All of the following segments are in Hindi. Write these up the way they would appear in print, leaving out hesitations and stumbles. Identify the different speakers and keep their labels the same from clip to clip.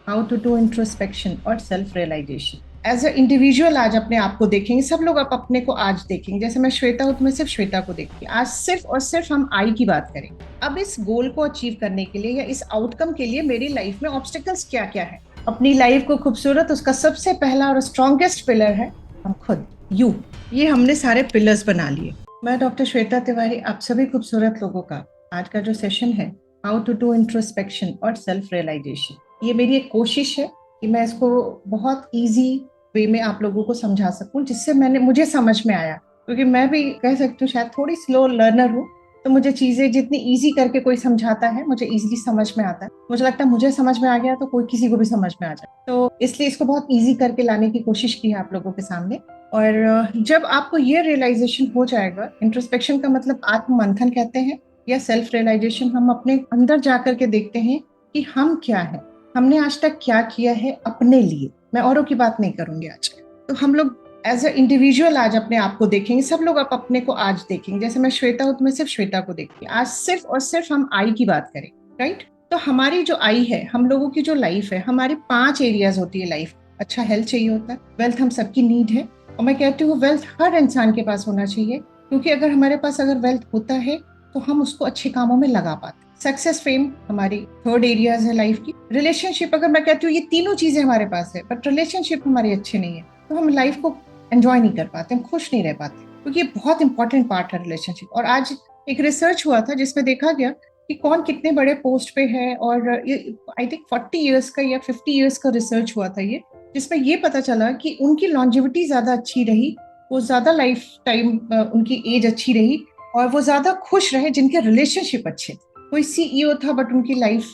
Speaker 1: हाउ टू डू इंट्रोस्पेक्शन और self realization. As a individual आज अपने आप को देखेंगे, सब लोग आप अपने को आज देखेंगे। जैसे मैं श्वेता हूं तो मैं सिर्फ श्वेता को देखती हूँ। आज सिर्फ और सिर्फ हम आई की बात करें। अब इस गोल को अचीव करने के लिए या इस आउटकम के लिए मेरी लाइफ में ऑब्स्टिकल्स क्या क्या है। अपनी लाइफ को खूबसूरत, उसका सबसे पहला और स्ट्रॉन्गेस्ट पिलर है हम खुद, यू। ये हमने सारे पिलर्स बना लिए। मैं डॉक्टर श्वेता तिवारी आप सभी खूबसूरत लोगों का आज का जो सेशन है, हाउ टू डू इंट्रोस्पेक्शन और सेल्फ रियलाइजेशन, ये मेरी एक कोशिश है कि मैं इसको बहुत इजी वे में आप लोगों को समझा सकूं, जिससे मुझे समझ में आया। क्योंकि मैं भी कह सकती हूँ शायद थोड़ी स्लो लर्नर हूँ, तो मुझे चीजें जितनी इजी करके कोई समझाता है मुझे इजीली समझ में आता है। मुझे लगता है मुझे समझ में आ गया तो कोई किसी को भी समझ में आ जाए, तो इसलिए इसको बहुत इजी करके लाने की कोशिश की है आप लोगों के सामने। और जब आपको ये रियलाइजेशन हो जाएगा, इंट्रोस्पेक्शन का मतलब आत्म मंथन कहते हैं, या सेल्फ रियलाइजेशन, हम अपने अंदर जाकर के देखते हैं कि हम क्या है, हमने आज तक क्या किया है अपने लिए। मैं औरों की बात नहीं करूंगी आज। तो हम लोग एज अ इंडिविजुअल आज अपने आप को देखेंगे, सब लोग आप अपने को आज देखेंगे। जैसे मैं श्वेता हूं तो मैं सिर्फ श्वेता को देखती हूँ। आज सिर्फ और सिर्फ हम आई की बात करें, राइट। तो हमारी जो आई है, हम लोगों की जो लाइफ है, हमारी 5 एरियाज होती है लाइफ। अच्छा हेल्थ चाहिए होता है, वेल्थ हम सबकी नीड है, और मैं कहती हूँ वेल्थ हर इंसान के पास होना चाहिए। क्योंकि अगर हमारे पास अगर वेल्थ होता है तो हम उसको अच्छे कामों में लगा पाते। सक्सेस, फेम हमारी थर्ड एरियाज है लाइफ की। रिलेशनशिप, अगर मैं कहती हूँ ये तीनों चीजें हमारे पास है बट रिलेशनशिप हमारे अच्छे नहीं है, तो हम लाइफ को एंजॉय नहीं कर पाते, हम खुश नहीं रह पाते, क्योंकि ये बहुत इंपॉर्टेंट पार्ट है रिलेशनशिप। और आज एक रिसर्च हुआ था जिसमें देखा गया कि कौन कितने बड़े पोस्ट पे है, और आई थिंक 40 ईयर्स का या 50 ईयर्स का रिसर्च हुआ था ये, जिसमें ये पता चला कि उनकी लॉन्जिविटी ज्यादा अच्छी रही, वो ज्यादा लाइफ टाइम उनकी एज अच्छी रही, और वो ज्यादा खुश रहे जिनके रिलेशनशिप अच्छे थे। कोई सीईओ था बट उनकी लाइफ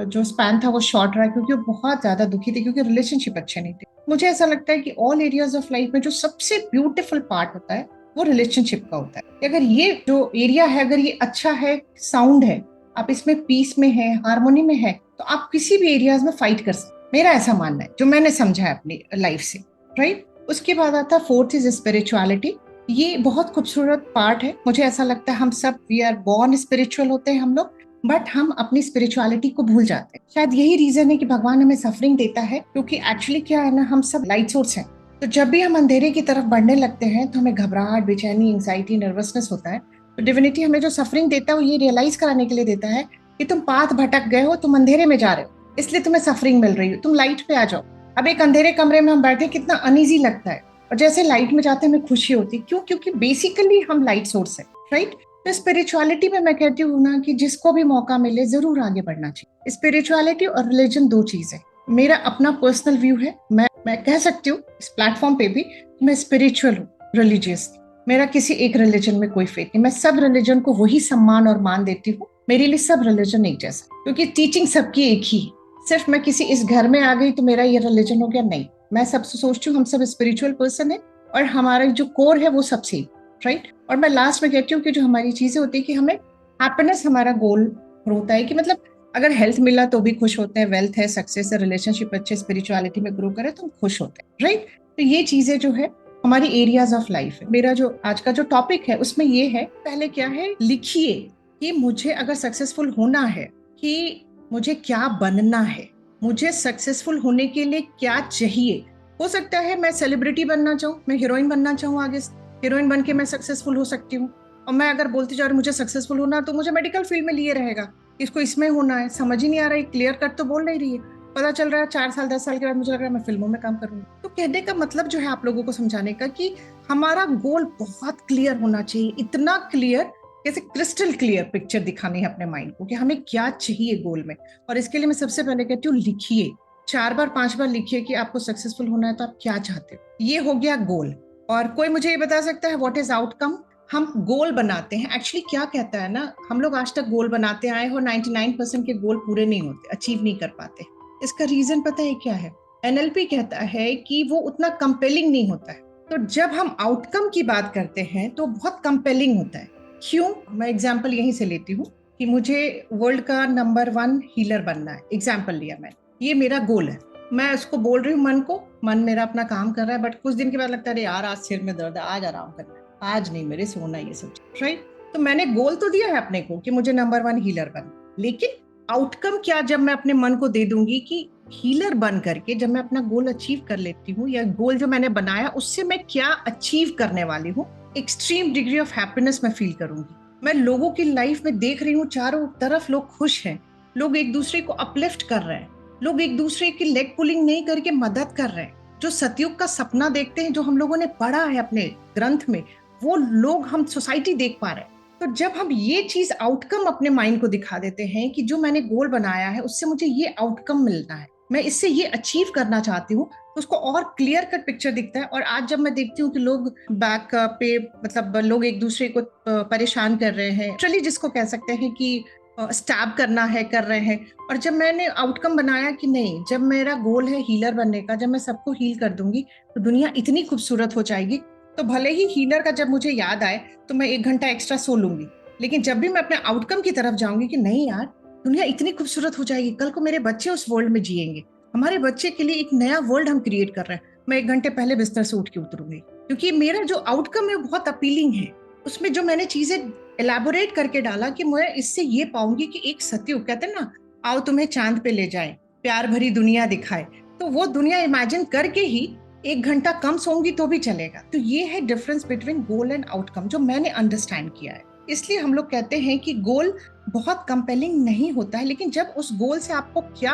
Speaker 1: जो स्पैन था वो शॉर्ट रहा, क्योंकि वो बहुत ज्यादा दुखी थे, क्योंकि रिलेशनशिप अच्छे नहीं थे। मुझे ऐसा लगता है कि ऑल एरियाज ऑफ लाइफ में जो सबसे ब्यूटीफुल पार्ट होता है वो रिलेशनशिप का होता है। अगर ये जो एरिया है, अगर ये अच्छा है, साउंड है, आप इसमें पीस में है, हारमोनी में है, तो आप किसी भी एरियाज में फाइट कर सकते। मेरा ऐसा मानना है, जो मैंने समझा है अपनी लाइफ से, राइट। उसके बाद आता फोर्थ इज स्पिरिचुअलिटी। ये बहुत खूबसूरत पार्ट है। मुझे ऐसा लगता है हम सब वी आर बॉर्न स्पिरिचुअल होते हैं हम लोग, बट हम अपनी स्पिरिचुअलिटी को भूल जाते हैं। शायद यही रीजन है कि भगवान हमें सफरिंग देता है, क्योंकि एक्चुअली क्या है ना, हम सब लाइट सोर्स हैं। तो जब भी हम अंधेरे की तरफ बढ़ने लगते हैं तो हमें घबराहट, बेचैनी, एंजाइटी, नर्वसनेस होता है। तो डिविनिटी हमें जो सफरिंग देता है वो ये रियलाइज कराने के लिए देता है कि तुम पाथ भटक गए हो, तुम अंधेरे में जा रहे हो, इसलिए तुम्हें सफरिंग मिल रही हो, तुम लाइट पे आ जाओ। अब एक अंधेरे कमरे में हम बैठे, कितना अनईजी लगता है, और जैसे लाइट में जाते हैं हमें खुशी होती है। क्यों? क्योंकि बेसिकली हम लाइट सोर्स है, राइट। तो स्पिरिचुअलिटी में मैं कहती हूँ ना कि जिसको भी मौका मिले जरूर आगे बढ़ना चाहिए। स्पिरिचुअलिटी और रिलीजन दो चीज है। मेरा अपना पर्सनल व्यू है, मैं कह सकती हूँ इस प्लेटफॉर्म पे भी, मैं स्पिरिचुअल हूँ, रिलीजियस। मेरा किसी एक रिलीजन में कोई फेथ नहीं, मैं सब रिलीजन को वही सम्मान और मान देती हूँ। मेरे लिए सब रिलीजन एक जैसा, क्योंकि टीचिंग सबकी एक ही है। सिर्फ मैं किसी इस घर में आ गई तो मेरा ये रिलीजन हो गया, नहीं। मैं सबसे सोचती हूँ हम सब स्पिरिचुअल पर्सन है, और हमारा जो कोर है वो सबसे, राइट। और मैं लास्ट में कहती हूँ कि जो हमारी चीजें होती है कि हमें हैप्पीनेस हमारा गोल होता है, कि मतलब अगर हेल्थ मिला तो भी खुश होते हैं, वेल्थ है, सक्सेस है, रिलेशनशिप अच्छे, स्पिरिचुअलिटी में ग्रो करे तो हम खुश होते हैं, राइट। तो ये चीजें जो है हमारी एरियाज ऑफ लाइफ है। मेरा जो आज का जो टॉपिक है उसमें ये है, पहले क्या है, लिखिए कि मुझे अगर सक्सेसफुल होना है, कि मुझे क्या बनना है, मुझे सक्सेसफुल होने के लिए क्या चाहिए। हो सकता है मैं सेलिब्रिटी बनना चाहूँ, मैं हीरोइन बनना चाहूँ, आगे हीरोइन बन के मैं सक्सेसफुल हो सकती हूँ। और मैं अगर बोलती जा रही मुझे सक्सेसफुल होना, तो मुझे मेडिकल फील्ड में लिए रहेगा, इसको इसमें होना है। समझ ही नहीं आ रहा है, क्लियर कट तो बोल नहीं रही है। पता चल रहा है 4 साल 10 साल के बाद मुझे लग रहा है मैं फिल्मों में काम करूंगी। तो कहने का मतलब जो है आप लोगों को समझाने का कि हमारा गोल बहुत क्लियर होना चाहिए, इतना क्लियर, जैसे क्रिस्टल क्लियर पिक्चर दिखानी है अपने माइंड को कि हमें क्या चाहिए गोल में। और इसके लिए मैं सबसे पहले कहती हूँ लिखिए, 4 बार 5 बार लिखिए कि आपको सक्सेसफुल होना है तो आप क्या चाहते हो। ये हो गया गोल। और कोई मुझे ये बता सकता है व्हाट इज आउटकम। हम गोल बनाते हैं, एक्चुअली क्या कहता है ना, हम लोग आज तक गोल बनाते आए हो, 99% के गोल पूरे नहीं होते, अचीव नहीं कर पाते। इसका रीजन पता है क्या है? एनएलपी कहता है कि वो उतना कंपेलिंग नहीं होता है। तो जब हम आउटकम की बात करते हैं तो बहुत कंपेलिंग होता है। क्यों? मैं एग्जाम्पल यहीं से लेती हूँ कि मुझे वर्ल्ड का नंबर 1 हीलर बनना है, एग्जाम्पल लिया मैं, ये मेरा गोल है। मैं उसको बोल रही हूँ मन को, मन मेरा अपना काम कर रहा है, बट कुछ दिन के बाद लगता है यार आज सिर में दर्द है, आज आराम करना है, आज नहीं मेरे सोना, ये सब, राइट। तो मैंने गोल तो दिया है अपने को कि मुझे नंबर 1 हीलर बनना, लेकिन आउटकम क्या जब मैं अपने मन को दे दूंगी कि हीलर बन करके जब मैं अपना गोल अचीव कर लेती हूँ, या गोल जो मैंने बनाया उससे मैं क्या अचीव करने वाली हूँ, एक्सट्रीम डिग्री ऑफ हैप्पीनेस मैं फील करूंगी। मैं लोगों की लाइफ में देख रही हूँ, चारों तरफ लोग खुश हैं, लोग एक दूसरे को अपलिफ्ट कर रहे हैं, लोग एक दूसरे की लेग पुलिंग नहीं करके मदद कर रहे हैं। जो सतयुग का सपना देखते हैं, जो हम लोगों ने पढ़ा है अपने ग्रंथ में, वो लोग हम सोसाइटी देख पा रहे हैं। तो जब हम ये चीज आउटकम अपने माइंड को दिखा देते हैं कि जो मैंने गोल बनाया है उससे मुझे ये आउटकम मिलना है, मैं इससे ये अचीव करना चाहती हूँ, तो उसको और क्लियर कट पिक्चर दिखता है। और आज जब मैं देखती हूँ कि लोग बैक पे, मतलब लोग एक दूसरे को परेशान कर रहे हैं, लिटरली जिसको कह सकते हैं कि स्टैब करना है, कर रहे हैं। और जब मैंने आउटकम बनाया कि नहीं, जब मेरा गोल है हीलर बनने का, जब मैं सबको हील कर दूंगी तो दुनिया इतनी खूबसूरत हो जाएगी, तो भले ही हीलर का जब मुझे याद आए तो मैं 1 घंटा एक्स्ट्रा सो लूंगी, लेकिन जब भी मैं अपने आउटकम की तरफ जाऊंगी कि नहीं यार, दुनिया इतनी खूबसूरत हो जाएगी, कल को मेरे बच्चे उस वर्ल्ड में जिएंगे, हमारे बच्चे के लिए एक नया वर्ल्ड हम क्रिएट कर रहे हैं, मैं 1 घंटे पहले बिस्तर से उठ के उतरूंगी। क्योंकि मेरा जो आउटकम है वो बहुत अपीलिंग है, उसमें जो मैंने चीजें एलैबोरेट करके डाला कि मैं इससे ये पाऊंगी कि एक सतयुग, कहते हैं ना, आओ तुम्हें चांद पे ले जाए, प्यार भरी दुनिया दिखाए, तो वो दुनिया इमेजिन करके ही 1 घंटा कम सोऊंगी तो भी चलेगा। तो ये है difference between goal and outcome, जो मैंने अंडरस्टैंड किया है। इसलिए हम लोग कहते हैं कि गोल बहुत कंपेलिंग नहीं होता है, लेकिन जब उस गोल से आपको क्या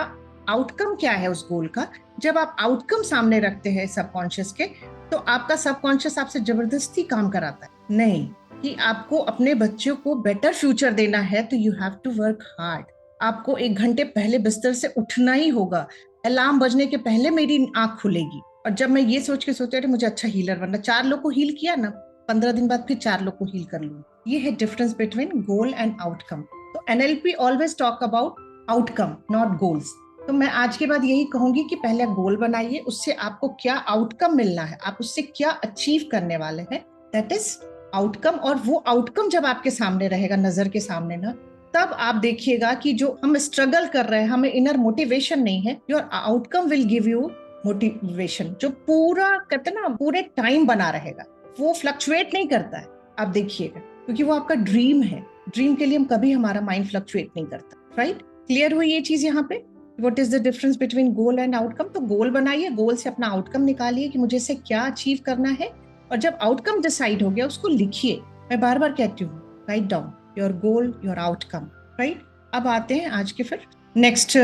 Speaker 1: आउटकम क्या है उस गोल का, जब आप आउटकम सामने रखते हैं सबकॉन्शियस के, तो आपका सबकॉन्शियस आपसे जबरदस्ती काम कराता है, नहीं कि आपको अपने बच्चों को बेटर फ्यूचर देना है तो you have to work hard. आपको 1 घंटे पहले बिस्तर से उठना ही होगा, अलार्म बजने के पहले मेरी आंख खुलेगी। और जब मैं ये सोच के सोचा मुझे अच्छा हीलर बनना, 4 लोग को हील किया ना, 15 दिन बाद फिर 4 लोग को हील कर लूँ। ये है difference between goal and outcome. तो NLP always talk about outcome, not goals. तो मैं आज के बाद यही कहूंगी कि पहले गोल बनाइए, उससे आपको क्या आउटकम मिलना है, आप उससे क्या अचीव करने वाले हैं, दैट इज आउटकम। और वो आउटकम जब आपके सामने रहेगा, नजर के सामने ना, तब आप देखिएगा कि जो हम स्ट्रगल कर रहे हैं, हमें इनर मोटिवेशन नहीं है, your outcome will give you motivation, जो पूरा कहते ना पूरे टाइम बना रहेगा, वो फ्लक्चुएट नहीं करता है। आप देखिएगा, क्योंकि वो आपका ड्रीम है, ड्रीम के लिए हम कभी हमारा माइंड फ्लक्चुएट नहीं करता। राइट, क्लियर हुई ये चीज यहाँ पे, what is the difference between goal and outcome. तो गोल बनाइए, गोल से अपना आउटकम निकालिए कि मुझे इससे क्या अचीव करना है, और जब आउटकम डिसाइड हो गया उसको लिखिए। मैं बार बार कहती हूँ, write down your goal, your outcome. Right, अब आते हैं आज के फिर नेक्स्ट।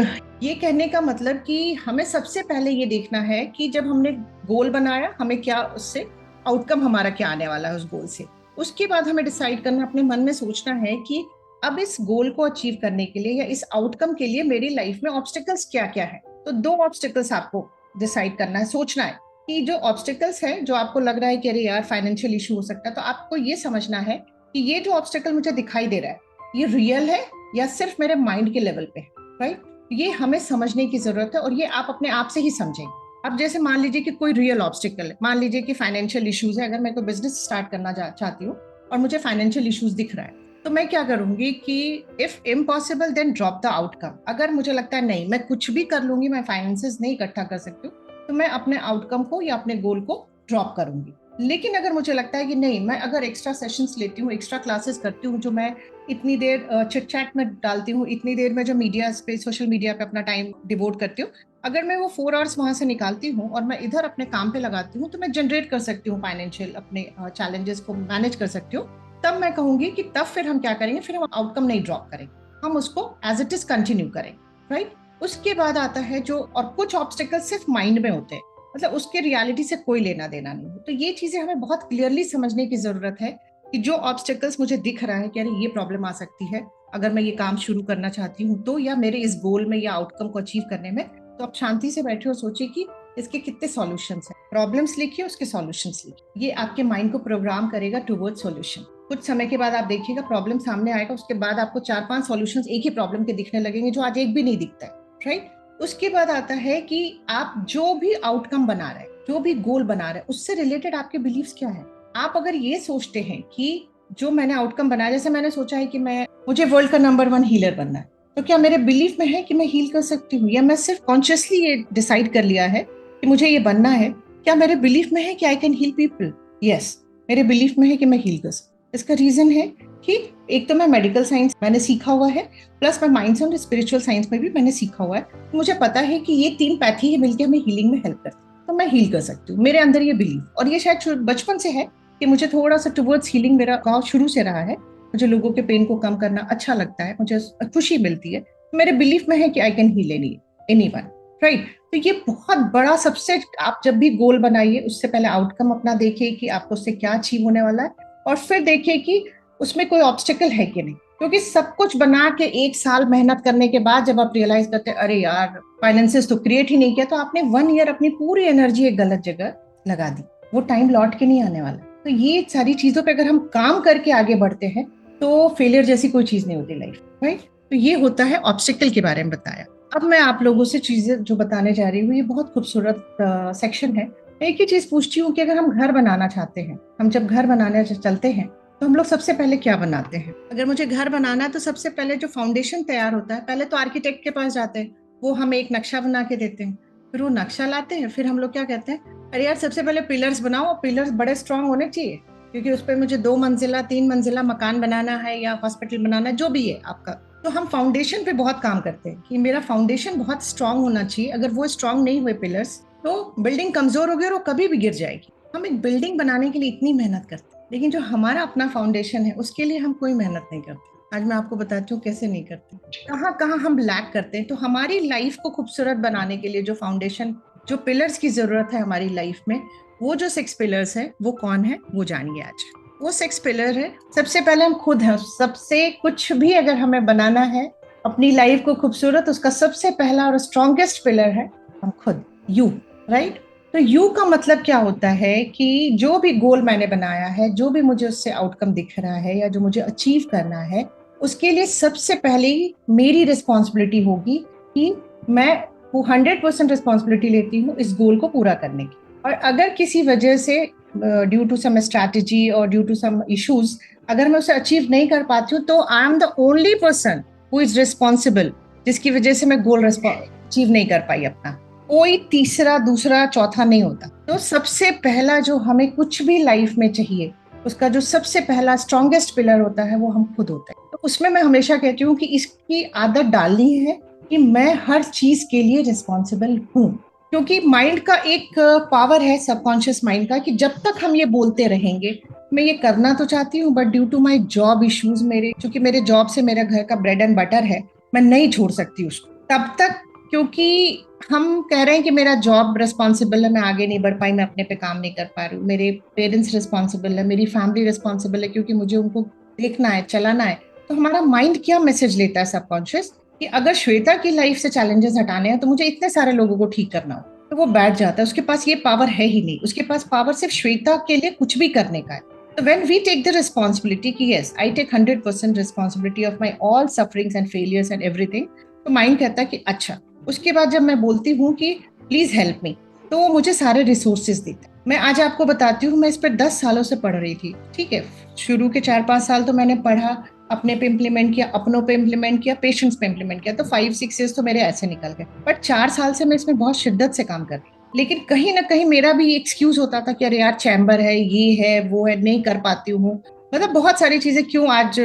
Speaker 1: ये कहने का मतलब कि हमें सबसे पहले ये देखना है कि जब हमने गोल बनाया, हमें क्या उससे आउटकम हमारा क्या आने वाला है उस गोल से। उसके बाद हमें डिसाइड करना, अपने मन में सोचना है कि अब इस गोल को अचीव करने के लिए या इस आउटकम के लिए मेरी लाइफ में ऑब्स्टिकल्स क्या क्या है। तो 2 ऑब्स्टिकल्स आपको डिसाइड करना है, सोचना है कि जो ऑब्स्टिकल्स है, जो आपको लग रहा है कि अरे यार फाइनेंशियल इशू हो सकता है, तो आपको ये समझना है कि ये जो ऑब्स्टिकल मुझे दिखाई दे रहा है, ये रियल है या सिर्फ मेरे माइंड के लेवल पे है। राइट, ये हमें समझने की जरूरत है, और ये आप अपने आप से ही समझेंगे। अब जैसे मान लीजिए कि कोई रियल ऑब्स्टिकल है, मान लीजिए कि फाइनेंशियल इश्यूज है, अगर मैं कोई बिजनेस स्टार्ट करना चाहती हूँ और मुझे फाइनेंशियल इश्यूज दिख रहा है, तो मैं क्या करूंगी कि if impossible then drop the outcome. अगर मुझे लगता है नहीं मैं कुछ भी कर लूंगी, मैं फाइनेंसेस नहीं इकट्ठा कर सकती हूँ, तो मैं अपने आउटकम को या अपने गोल को ड्रॉप करूंगी। लेकिन अगर मुझे लगता है कि नहीं, मैं अगर एक्स्ट्रा सेशंस लेती हूँ, एक्स्ट्रा क्लासेस करती हूँ, जो मैं इतनी देर चिट चैट में डालती हूँ, इतनी देर में जो मीडिया पे, सोशल मीडिया पे अपना टाइम डिवोट करती हूँ, अगर मैं वो 4 आवर्स वहां से निकालती हूँ और मैं इधर अपने काम पे लगाती हूँ, तो मैं जनरेट कर सकती हूँ फाइनेंशियल, अपने चैलेंजेस को मैनेज कर सकती हूँ। तब मैं कहूंगी कि तब फिर हम क्या करेंगे, फिर हम आउटकम नहीं ड्रॉप करेंगे, हम उसको एज इट इज कंटिन्यू करेंगे। राइट, उसके बाद आता है जो, और कुछ ऑब्स्टिकल सिर्फ माइंड में होते हैं, मतलब उसके रियलिटी से कोई लेना देना नहीं है। तो ये चीजें हमें बहुत क्लियरली समझने की जरूरत है कि जो ऑब्स्टिकल्स मुझे दिख रहा है कि अरे ये प्रॉब्लम आ सकती है अगर मैं ये काम शुरू करना चाहती हूँ, तो या मेरे इस गोल में या आउटकम को अचीव करने में, तो आप शांति से बैठे और सोचिए कि इसके कितने सॉल्यूशंस हैं। प्रॉब्लम्स लिखिए, उसके सॉल्यूशंस लिखिए, ये आपके माइंड को प्रोग्राम करेगा टुवर्ड सॉल्यूशन। कुछ समय के बाद आप देखिएगा प्रॉब्लम सामने आएगा, उसके बाद आपको 4-5 सॉल्यूशंस एक ही प्रॉब्लम के दिखने लगेंगे, जो आज एक भी नहीं दिखता है। राइट, उसके बाद आता है कि आप जो भी आउटकम बना रहे हैं, जो भी गोल बना रहे हैं, उससे रिलेटेड आपके बिलीव्स क्या है। आप अगर ये सोचते हैं कि जो मैंने आउटकम बनाया, जैसे मैंने सोचा है कि मुझे वर्ल्ड का नंबर 1 हीलर बनना है, तो क्या मेरे बिलीफ में है कि मैं हील कर सकती हूँ, या मैं सिर्फ कॉन्शियसली ये डिसाइड कर लिया है कि मुझे ये बनना है। क्या मेरे बिलीफ में है कि I can heal people? Yes, मेरे बिलीफ में है कि मैं हील कर सकती हूँ। इसका रीजन है कि एक तो मैं मेडिकल साइंस मैंने सीखा हुआ है, प्लस मैं माइंड्स एंड स्पिरिचुअल साइंस में भी मैंने सीखा हुआ है। मुझे पता है कि ये 3 पैथी ही मिलकर हमें हीलिंग में हेल्प करती है, तो मैं हील कर सकती हूँ। मेरे अंदर ये बिलीव, और ये शायद बचपन से है कि मुझे थोड़ा सा टुवर्ड्स हीलिंग मेरा गाँव शुरू से रहा है। मुझे लोगों के पेन को कम करना अच्छा लगता है, मुझे खुशी मिलती है। मेरे बिलीफ में है कि I can heal anyone, right. तो ये बहुत बड़ा, सबसे आप जब भी गोल बनाइए उससे पहले आउटकम अपना देखिए कि आपको उससे क्या अचीव होने वाला है, और फिर देखिए कि उसमें कोई ऑब्स्टिकल है कि नहीं। क्योंकि सब कुछ बना के 1 साल मेहनत करने के बाद जब आप रियलाइज करते हैं अरे यार फाइनेंसिस तो क्रिएट ही नहीं किया, तो आपने 1 ईयर अपनी पूरी एनर्जी एक गलत जगह लगा दी, वो टाइम लौट के नहीं आने वाला। तो ये सारी चीजों पे अगर हम काम करके आगे बढ़ते हैं तो फेलियर जैसी कोई चीज नहीं होती लाइफ, राइट। तो ये होता है ऑब्स्टिकल के बारे में बताया। अब मैं आप लोगों से चीजें जो बताने जा रही हूँ, ये बहुत खूबसूरत सेक्शन है। एक ही चीज पूछती हूँ कि अगर हम घर बनाना चाहते हैं, हम जब घर बनाने चलते हैं तो हम लोग सबसे पहले क्या बनाते हैं? अगर मुझे घर बनाना है तो सबसे पहले जो फाउंडेशन तैयार होता है, पहले तो आर्किटेक्ट के पास जाते हैं, वो हमें एक नक्शा बना के देते हैं, फिर वो नक्शा लाते हैं, फिर हम लोग क्या कहते हैं, अरे यार सबसे पहले पिलर्स बनाओ, पिलर्स बड़े स्ट्रांग होने चाहिए, क्योंकि उस पर मुझे 2 मंजिला 3 मंजिला मकान बनाना है या हॉस्पिटल बनाना है, जो भी है आपका। तो हम फाउंडेशन पे बहुत काम करते हैं कि मेरा फाउंडेशन बहुत स्ट्रांग होना चाहिए। अगर वो स्ट्रांग नहीं हुए पिलर्स, तो बिल्डिंग कमजोर होगी और वो कभी भी गिर जाएगी। हम एक बिल्डिंग बनाने के लिए इतनी मेहनत करते हैं, लेकिन जो हमारा अपना फाउंडेशन है उसके लिए हम कोई मेहनत नहीं करते। आज मैं आपको बताती हूँ कैसे नहीं करते, कहाँ कहाँ हम लैक करते हैं। तो हमारी लाइफ को खूबसूरत बनाने के लिए जो फाउंडेशन, जो पिलर्स की जरूरत है हमारी लाइफ में, वो जो 6 पिलर्स है वो कौन है वो जानिए आज। वो 6 पिलर है, सबसे पहले हम खुद हैं। सबसे कुछ भी अगर हमें बनाना है अपनी लाइफ को खूबसूरत, उसका सबसे पहला और स्ट्रॉन्गेस्ट पिलर है हम खुद, यू, राइट। तो यू का मतलब क्या होता है कि जो भी गोल मैंने बनाया है, जो भी मुझे उससे आउटकम दिख रहा है या जो मुझे अचीव करना है, उसके लिए सबसे पहले मेरी रिस्पॉन्सिबिलिटी होगी कि मैं वो 100% रिस्पॉन्सिबिलिटी लेती हूँ इस गोल को पूरा करने की। और अगर किसी वजह से ड्यू टू सम स्ट्रैटेजी और ड्यू टू सम इश्यूज अगर मैं उसे अचीव नहीं कर पाती हूँ, तो I am the only person who is responsible, जिसकी वजह से मैं गोल अचीव नहीं कर पाई अपना। कोई तीसरा दूसरा चौथा नहीं होता। तो सबसे पहला जो हमें कुछ भी लाइफ में चाहिए, उसका जो सबसे पहला स्ट्रॉन्गेस्ट पिलर होता है वो हम खुद होते हैं। तो उसमें मैं हमेशा कहती हूँ कि इसकी आदत डालनी है कि मैं हर चीज के लिए रिस्पॉन्सिबल हूँ। क्योंकि माइंड का एक पावर है, सबकॉन्शियस माइंड का, कि जब तक हम ये बोलते रहेंगे मैं ये करना तो चाहती हूँ but due to my job issues, मेरे क्योंकि मेरे जॉब से मेरे घर का ब्रेड एंड बटर है, मैं नहीं छोड़ सकती उसको तब तक। क्योंकि हम कह रहे हैं कि मेरा जॉब रिस्पॉन्सिबल है, मैं आगे नहीं बढ़ पाई, मैं अपने पे काम नहीं कर पा रही हूँ, मेरे पेरेंट्स रिस्पॉन्सिबल है, मेरी फैमिली रिस्पॉन्सिबल है क्योंकि मुझे उनको देखना है, चलाना है। तो हमारा माइंड क्या मैसेज लेता है सबकॉन्शियस, कि अगर श्वेता की लाइफ से चैलेंजेस हटाने हैं तो मुझे इतने सारे लोगों को ठीक करना हो। तो वो बैठ जाता है, उसके पास ये पावर है ही नहीं, उसके पास पावर सिर्फ श्वेता के लिए कुछ भी करने का है। तो when we take the responsibility कि yes I take 100% responsibility of my all sufferings and failures and everything, तो माइंड कहता है कि अच्छा। उसके बाद जब मैं बोलती हूँ कि प्लीज हेल्प मी, तो वो मुझे सारे रिसोर्सेज देता है। मैं आज आपको बताती हूँ, मैं इस पर 10 सालों से पढ़ रही थी, ठीक है। शुरू के 4-5 साल तो मैंने पढ़ा, अपने पे इम्प्लीमेंट किया, अपनों पे इम्प्लीमेंट किया, पेशेंट्स पे इम्प्लीमेंट किया, तो 5-6 ईयर्स तो मेरे ऐसे निकल गए। बट 4 साल से मैं इसमें बहुत शिद्दत से काम कर रही हूँ। लेकिन कहीं ना कहीं मेरा भी एक्सक्यूज होता था कि अरे यार चैम्बर है, ये है, वो है, नहीं कर पाती हूँ। मतलब बहुत सारी चीजें, क्यों आज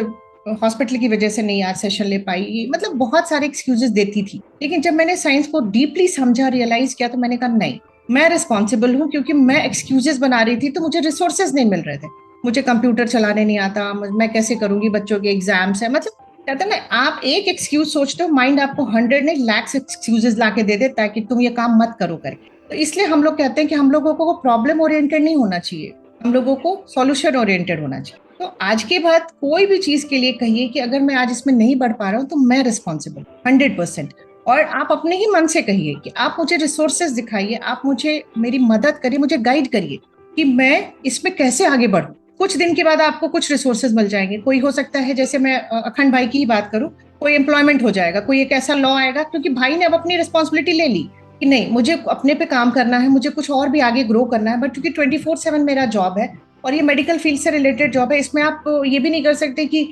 Speaker 1: हॉस्पिटल की वजह से नहीं आज सेशन ले पाई, मतलब बहुत सारे एक्सक्यूजेस देती थी। लेकिन जब मैंने साइंस को डीपली समझा, रियलाइज किया, तो मैंने कहा नहीं, मैं रिस्पॉन्सिबल हूँ। क्योंकि मैं एक्सक्यूजेस बना रही थी तो मुझे रिसोर्सेज नहीं मिल रहे थे। मुझे कंप्यूटर चलाने नहीं आता, मैं कैसे करूंगी, बच्चों के एग्जाम्स है, मतलब कहते ना, आप एक एक्सक्यूज सोचते हो, माइंड आपको 100 नहीं लैक्स एक्सक्यूजेस ला के दे देता है कि तुम ये काम मत करो करके। तो इसलिए हम लोग कहते हैं कि हम लोगों को प्रॉब्लम ओरिएंटेड नहीं होना चाहिए, हम लोगों को सॉल्यूशन ओरिएंटेड होना चाहिए। तो आज के बाद कोई भी चीज के लिए कहिए कि अगर मैं आज इसमें नहीं बढ़ पा रहा हूँ तो मैं रिस्पॉन्सिबल 100%। और आप अपने ही मन से कहिए कि आप मुझे रिसोर्सेज दिखाइए, आप मुझे मेरी मदद करिए, मुझे गाइड करिए कि मैं इसमें कैसे आगे बढ़ूं। कुछ दिन के बाद आपको कुछ रिसोर्सेज मिल जाएंगे। कोई हो सकता है, जैसे मैं अखंड भाई की ही बात करूं, कोई एम्प्लॉयमेंट हो जाएगा, कोई एक ऐसा लॉ आएगा, क्योंकि भाई ने अब अपनी रिस्पॉन्सिबिलिटी ले ली कि नहीं मुझे अपने पे काम करना है, मुझे कुछ और भी आगे ग्रो करना है। बट क्योंकि 24/7 मेरा जॉब है और ये मेडिकल फील्ड से रिलेटेड जॉब है, इसमें आप ये भी नहीं कर सकते कि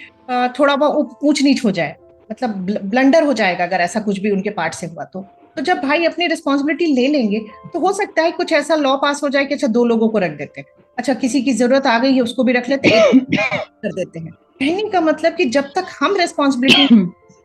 Speaker 1: थोड़ा बहुत ऊंच नीच हो जाए, मतलब ब्लंडर हो जाएगा अगर ऐसा कुछ भी उनके पार्ट से हुआ तो जब भाई अपनी रिस्पॉन्सिबिलिटी ले लेंगे तो हो सकता है कुछ ऐसा लॉ पास हो जाए कि अच्छा 2 लोगों को रख देते हैं, अच्छा किसी की जरूरत आ गई है उसको भी रख लेते हैं, एक कर देते हैं। कहने का मतलब कि जब तक हम रिस्पॉन्सिबिलिटी,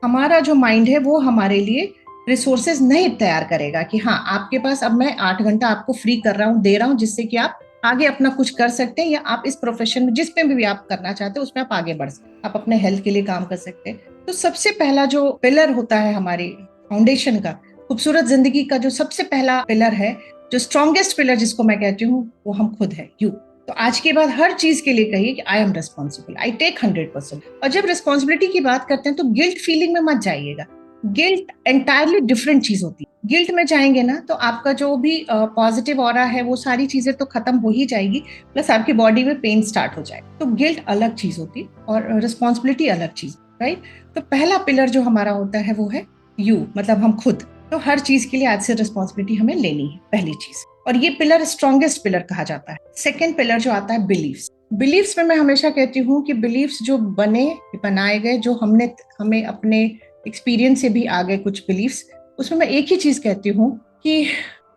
Speaker 1: हमारा जो माइंड है वो हमारे लिए रिसोर्सेज नहीं तैयार करेगा कि हाँ आपके पास अब मैं 8 घंटा आपको फ्री कर रहा हूँ, दे रहा हूँ, जिससे कि आप आगे अपना कुछ कर सकते हैं, या आप इस प्रोफेशन में जिस पे भी आप करना चाहते हैं उसमें आप आगे बढ़ सकते हैं, आप अपने हेल्थ के लिए काम कर सकते हैं। तो सबसे पहला जो पिलर होता है हमारी फाउंडेशन का, खूबसूरत जिंदगी का जो सबसे पहला पिलर है, जो स्ट्रॉन्गेस्ट पिलर जिसको मैं कहती हूँ, वो हम खुद है, यू। तो आज के बाद हर चीज के लिए कहिए कि I am responsible, I take 100%। और जब रिस्पॉन्सिबिलिटी की बात करते हैं तो गिल्ट फीलिंग में मत जाइएगा। गिल्ट एंटायरली डिफरेंट चीज होती है। गिल्ट में जाएंगे ना तो आपका जो भी पॉजिटिव ऑरा है वो सारी चीजें तो खत्म हो ही जाएगी, प्लस आपकी बॉडी में पेन स्टार्ट हो जाए। तो गिल्ट अलग चीज होती है और रिस्पॉन्सिबिलिटी अलग चीज, राइट। तो पहला पिलर जो हमारा होता है वो है यू, मतलब हम खुद। तो हर चीज के लिए आज से रिस्पॉन्सिबिलिटी हमें लेनी है, पहली चीज। और ये पिलर स्ट्रॉन्गेस्ट पिलर कहा जाता है। सेकेंड पिलर जो आता है बिलीव्स। बिलीव्स में मैं हमेशा कहती हूँ कि बिलीव्स जो बनाए गए, जो हमें अपने एक्सपीरियंस से भी आ गए कुछ बिलीव्स, उसमें मैं एक ही चीज कहती हूँ कि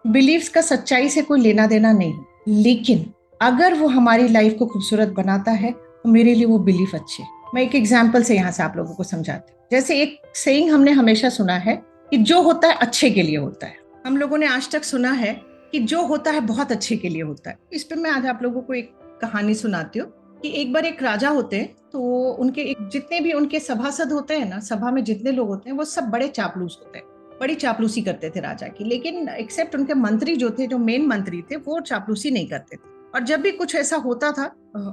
Speaker 1: बिलीव्स का सच्चाई से कोई लेना देना नहीं, लेकिन अगर वो हमारी लाइफ को खूबसूरत बनाता है तो मेरे लिए वो बिलीफ अच्छे। मैं एक एग्जाम्पल से यहाँ से आप लोगों को समझाती हूँ। जैसे एक सेइंग हमने हमेशा सुना है कि जो होता है अच्छे के लिए होता है। हम लोगों ने आज तक सुना है कि जो होता है बहुत अच्छे के लिए होता है। इस पे मैं आज आप लोगों को एक कहानी सुनाती हूँ कि एक बार एक राजा होते हैं, तो उनके जितने भी उनके सभासद होते हैं ना, सभा में जितने लोग होते हैं वो सब बड़े चापलूस होते हैं, बड़ी चापलूसी करते थे राजा की। लेकिन एक्सेप्ट उनके मंत्री जो थे, जो मेन मंत्री थे, वो चापलूसी नहीं करते थे। और जब भी कुछ ऐसा होता था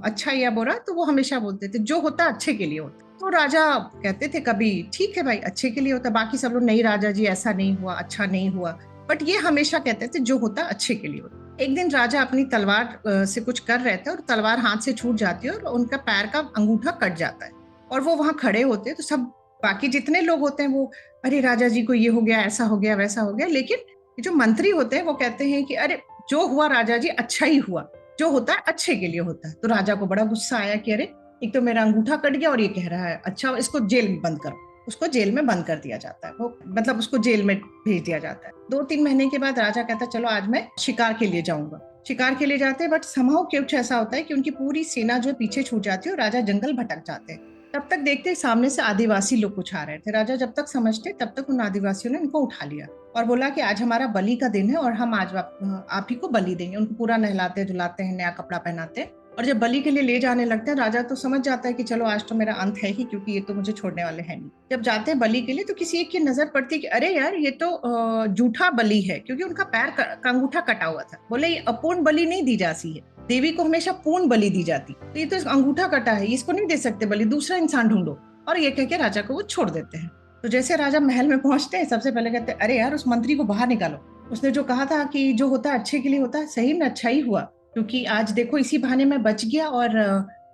Speaker 1: अच्छा या बुरा, तो वो हमेशा बोलते थे जो होता अच्छे के लिए होता। तो राजा कहते थे कभी ठीक है भाई अच्छे के लिए होता, बाकी सब लोग नहीं राजा जी ऐसा नहीं हुआ, अच्छा नहीं हुआ। बट ये हमेशा कहते थे जो होता अच्छे के लिए होता। एक दिन राजा अपनी तलवार से कुछ कर रहे थे और तलवार हाथ से छूट जाती है और उनका पैर का अंगूठा कट जाता है। और वो वहां खड़े होते हैं, तो सब बाकी जितने लोग होते हैं वो, अरे राजा जी को ये हो गया, ऐसा हो गया, वैसा हो गया। लेकिन जो मंत्री होते हैं वो कहते हैं कि अरे जो हुआ राजा जी अच्छा ही हुआ, जो होता है अच्छे के लिए होता है। तो राजा को बड़ा गुस्सा आया कि अरे एक तो मेरा अंगूठा कट गया और ये कह रहा है अच्छा, इसको जेल में बंद करो। उसको जेल में बंद कर दिया जाता है, वो मतलब उसको जेल में भेज दिया जाता है। 2-3 महीने के बाद राजा कहता है चलो आज मैं शिकार के लिए जाऊंगा। शिकार के लिए जाते हैं, बट समहाउ कुछ ऐसा होता है कि उनकी पूरी सेना जो पीछे छूट जाती है और राजा जंगल भटक जाते हैं। तब तक देखते सामने से आदिवासी लोग कुछ आ रहे थे। राजा जब तक समझते तब तक उन आदिवासियों ने इनको उठा लिया और बोला कि आज हमारा बलि का दिन है और हम आज आप ही को बलि देंगे। उनको पूरा नहलाते धुलाते हैं, नया कपड़ा पहनाते हैं और जब बलि के लिए ले जाने लगते हैं, राजा तो समझ जाता है कि चलो आज तो मेरा अंत है ही, क्योंकि ये तो मुझे छोड़ने वाले हैं नहीं। जब जाते हैं बलि के लिए तो किसी एक की नजर पड़ती है कि अरे यार ये तो झूठा बलि है, क्योंकि उनका पैर का अंगूठा कटा हुआ था। बोले ये अपूर्ण बलि नहीं दी जाती है, देवी को हमेशा पूर्ण बलि दी जाती, तो ये तो अंगूठा कटा है, इसको नहीं दे सकते बलि, दूसरा इंसान ढूंढो। और ये कह के राजा को वो छोड़ देते हैं। तो जैसे राजा महल में पहुंचते हैं, सबसे पहले कहते हैं अरे यार उस मंत्री को बाहर निकालो, उसने जो कहा था कि जो होता है अच्छे के लिए होता है, सही में अच्छा ही हुआ, क्योंकि आज देखो इसी बहाने मैं बच गया और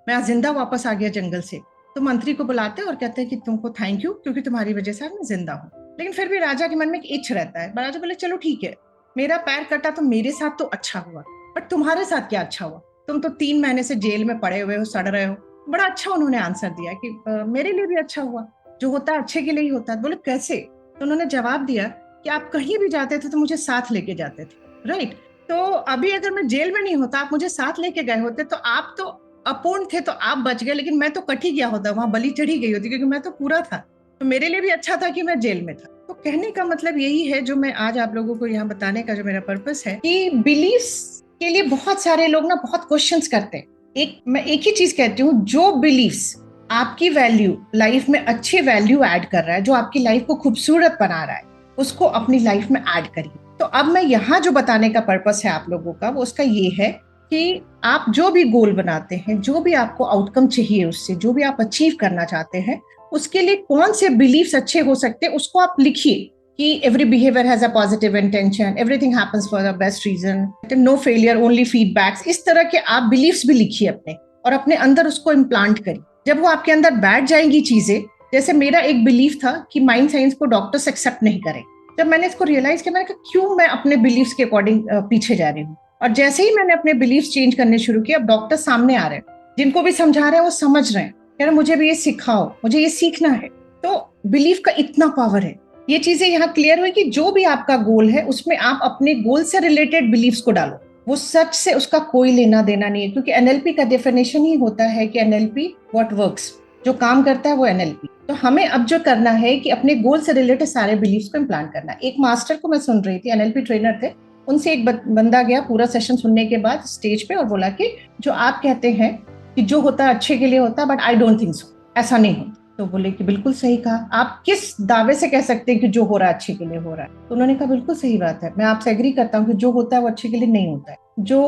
Speaker 1: मैं आज जिंदा वापस आ गया जंगल से। तो मंत्री को बुलाते हैं और कहते हैं कि तुमको थैंक यू, क्योंकि तुम्हारी वजह से आज मैं जिंदा हूँ। लेकिन फिर भी राजा के मन में एक इच्छ रहता है। राजा बोले चलो ठीक है, मेरा पैर कटा तो मेरे साथ तो अच्छा हुआ, बट तुम्हारे साथ क्या अच्छा हुआ? तुम तो 3 महीने से जेल में पड़े हुए हो, सड़ रहे हो। बड़ा अच्छा उन्होंने आंसर दिया कि मेरे लिए भी अच्छा हुआ, जो होता है अच्छे के लिए ही होता है। बोले कैसे? तो उन्होंने जवाब दिया कि आप कहीं भी जाते थे तो मुझे साथ लेके जाते थे, राइट। तो अभी अगर मैं जेल में नहीं होता, आप मुझे साथ लेके गए होते, तो आप तो अपूर्ण थे तो आप बच गए, लेकिन मैं तो कट ही गया होता, वहां बलि चढ़ी गई होती, क्योंकि मैं तो पूरा था। तो मेरे लिए भी अच्छा था कि मैं जेल में था। तो कहने का मतलब यही है, जो मैं आज आप लोगों को यहाँ बताने का जो मेरा पर्पस है, कि बिलीफ्स के लिए बहुत सारे लोग ना बहुत क्वेश्चंस करते हैं। मैं एक ही चीज कहती हूँ, जो बिलीफ्स आपकी वैल्यू लाइफ में अच्छे वैल्यू ऐड कर रहा है, जो आपकी लाइफ को खूबसूरत बना रहा है, उसको अपनी लाइफ में ऐड करिए। तो अब मैं यहाँ जो बताने का पर्पस है आप लोगों का, वो उसका ये है कि आप जो भी गोल बनाते हैं, जो भी आपको आउटकम चाहिए, उससे जो भी आप अचीव करना चाहते हैं, उसके लिए कौन से बिलीफ्स अच्छे हो सकते हैं, उसको आप लिखिए कि every behaviour has a positive intention, everything happens for the best reason, no failure only feedbacks. इस तरह के आप बिलीफ्स भी लिखिए अपने, और अपने अंदर उसको इम्प्लांट करिए। जब वो आपके अंदर बैठ जाएंगी चीजें, जैसे मेरा एक बिलीफ था कि माइंड साइंस को डॉक्टर्स एक्सेप्ट नहीं करें। जब मैंने इसको रियलाइज किया, मैंने कहा क्यों मैं अपने बिलीफ्स के अकॉर्डिंग पीछे जा रही हूँ। और जैसे ही मैंने अपने बिलीफ्स चेंज करने शुरू किए, अब डॉक्टर सामने आ रहे हैं, जिनको भी समझा रहे हैं वो समझ रहे हैं, कह रहे मुझे भी ये सिखाओ, मुझे ये सीखना है। तो बिलीफ का इतना पावर है। ये चीजें यहाँ क्लियर हुई कि जो भी आपका गोल है, उसमें आप अपने गोल से रिलेटेड बिलीफ्स को डालो। वो सच से उसका कोई लेना देना नहीं है, क्योंकि एनएलपी का डेफिनेशन ही होता है कि एनएलपी व्हाट वर्क्स, जो काम करता है वो एनएलपी। तो हमें अब जो करना है कि अपने गोल से रिलेटेड सारे बिलीफ्स को इम्प्लांट करना है। एक मास्टर को मैं सुन रही थी, एनएलपी ट्रेनर थे, उनसे एक बंदा गया पूरा सेशन सुनने के बाद स्टेज पे और बोला कि जो आप कहते हैं कि जो होता है अच्छे के लिए होता है, but I don't think so, ऐसा नहीं होता। तो बोले कि बिल्कुल सही कहा, आप किस दावे से कह सकते हैं कि जो हो रहा है अच्छे के लिए हो रहा है? तो उन्होंने कहा बिल्कुल सही बात है, मैं आपसे एग्री करता हूँ कि जो होता है वो अच्छे के लिए नहीं होता है, जो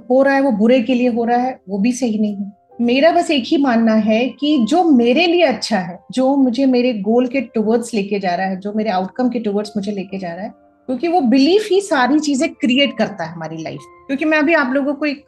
Speaker 1: हो रहा है वो बुरे के लिए हो रहा है, वो भी सही नहीं है। मेरा बस एक ही मानना है कि जो मेरे लिए अच्छा है, जो मुझे मेरे गोल के टुवर्ड्स लेके जा रहा है, जो मेरे आउटकम के टुवर्ड्स मुझे लेके जा रहा है, क्योंकि वो बिलीफ ही सारी चीजें क्रिएट करता है हमारी लाइफ। क्योंकि मैं अभी आप लोगों को एक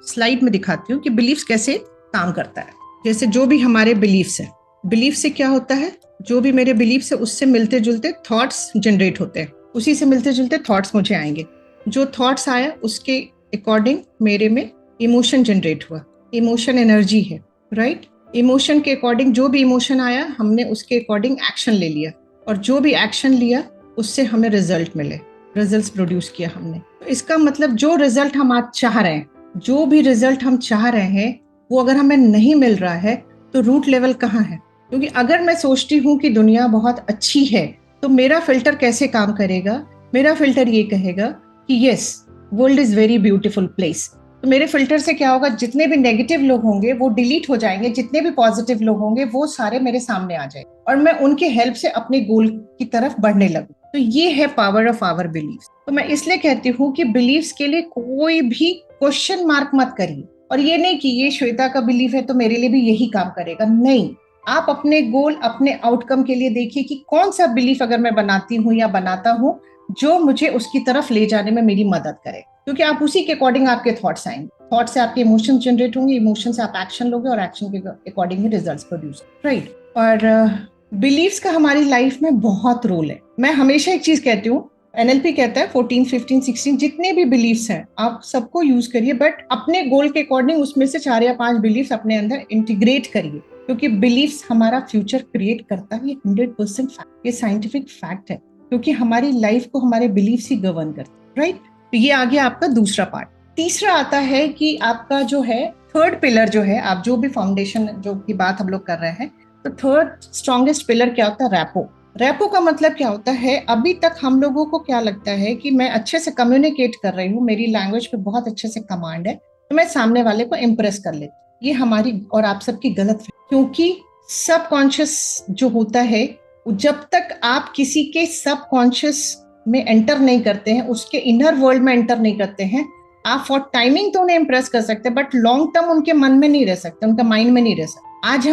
Speaker 1: स्लाइड में दिखाती हूँ कि बिलीफ कैसे काम करता है। जैसे जो भी हमारे बिलीफ्स है, बिलीफ से क्या होता है, जो भी मेरे बिलीफ्स है उससे मिलते जुलते थॉट्स जनरेट होते हैं, उसी से मिलते जुलते थॉट्स मुझे आएंगे, जो थॉट्स आया उसके अकॉर्डिंग मेरे में इमोशन जनरेट हुआ। इमोशन एनर्जी है, राइट? इमोशन के अकॉर्डिंग जो भी इमोशन आया हमने उसके अकॉर्डिंग एक्शन ले लिया, और जो भी एक्शन लिया उससे हमें रिजल्ट मिले, रिजल्ट्स प्रोड्यूस किया हमने। तो इसका मतलब जो रिजल्ट हम आज चाह रहे हैं, जो भी रिजल्ट हम चाह रहे हैं, वो अगर हमें नहीं मिल रहा है तो रूट लेवल कहाँ है? क्योंकि अगर मैं सोचती हूँ कि दुनिया बहुत अच्छी है तो मेरा फिल्टर कैसे काम करेगा? मेरा फिल्टर ये कहेगा कि yes, world is very beautiful place. तो मेरे फिल्टर से क्या होगा, जितने भी नेगेटिव लोग होंगे वो डिलीट हो जाएंगे, जितने भी पॉजिटिव लोग होंगे वो सारे मेरे सामने आ जाएंगे, और मैं उनके हेल्प से अपने गोल की तरफ बढ़ने लगूं। तो ये है पावर ऑफ आवर बिलीफ। तो मैं इसलिए कहती हूँ कि बिलीव्स के लिए कोई भी क्वेश्चन मार्क मत करिए, और ये नहीं कि ये श्वेता का बिलीफ है तो मेरे लिए भी यही काम करेगा, नहीं। आप अपने गोल, अपने आउटकम के लिए देखिए कि कौन सा बिलीफ अगर मैं बनाती हूँ या बनाता हूँ जो मुझे उसकी तरफ ले जाने में मेरी मदद करे, क्योंकि आप उसी के अकॉर्डिंग आपके थॉट्स आएंगे, थॉट से आपके इमोशन जनरेट होंगे, इमोशन से आप एक्शन लोगे, और एक्शन के अकॉर्डिंग ही रिजल्ट्स प्रोड्यूस, राइट? और बिलीव्स का हमारी लाइफ में बहुत रोल है। मैं हमेशा एक चीज कहती हूँ, एनएलपी कहता है 14, 15, 16 जितने भी बिलीव्स हैं आप सबको यूज करिए, बट अपने गोल के अकॉर्डिंग उसमें से 4 या 5 बिलीव्स अपने अंदर इंटीग्रेट करिए, क्योंकि बिलीव्स हमारा फ्यूचर क्रिएट करता है। ये 100% फैक्ट, ये साइंटिफिक फैक्ट है, क्योंकि हमारी लाइफ को हमारे बिलीव्स ही गवर्न करते हैं, राइट? तो ये आ गया आपका दूसरा पार्ट। तीसरा आता है कि आपका जो है थर्ड पिलर जो है, आप जो भी फाउंडेशन जो की बात हम लोग कर रहे हैं, तो थर्ड स्ट्रॉन्गेस्ट पिलर क्या होता है? रैपो। रैपो का मतलब क्या होता है? अभी तक हम लोगों को क्या लगता है कि मैं अच्छे से कम्युनिकेट कर रही हूँ, मेरी लैंग्वेज पे बहुत अच्छे से कमांड है, तो मैं सामने वाले को इम्प्रेस कर लेती। ये हमारी और आप सबकी गलत है, क्योंकि सबकॉन्शियस जो होता है, जब तक आप किसी के सबकॉन्शियस में एंटर नहीं करते हैं, उसके इनर वर्ल्ड में एंटर नहीं करते हैं, आप फॉर टाइमिंग तो उन्हें इम्प्रेस कर सकते हैं, बट लॉन्ग टर्म उनके मन में नहीं रह सकते, उनका माइंड में नहीं रह सकते। आज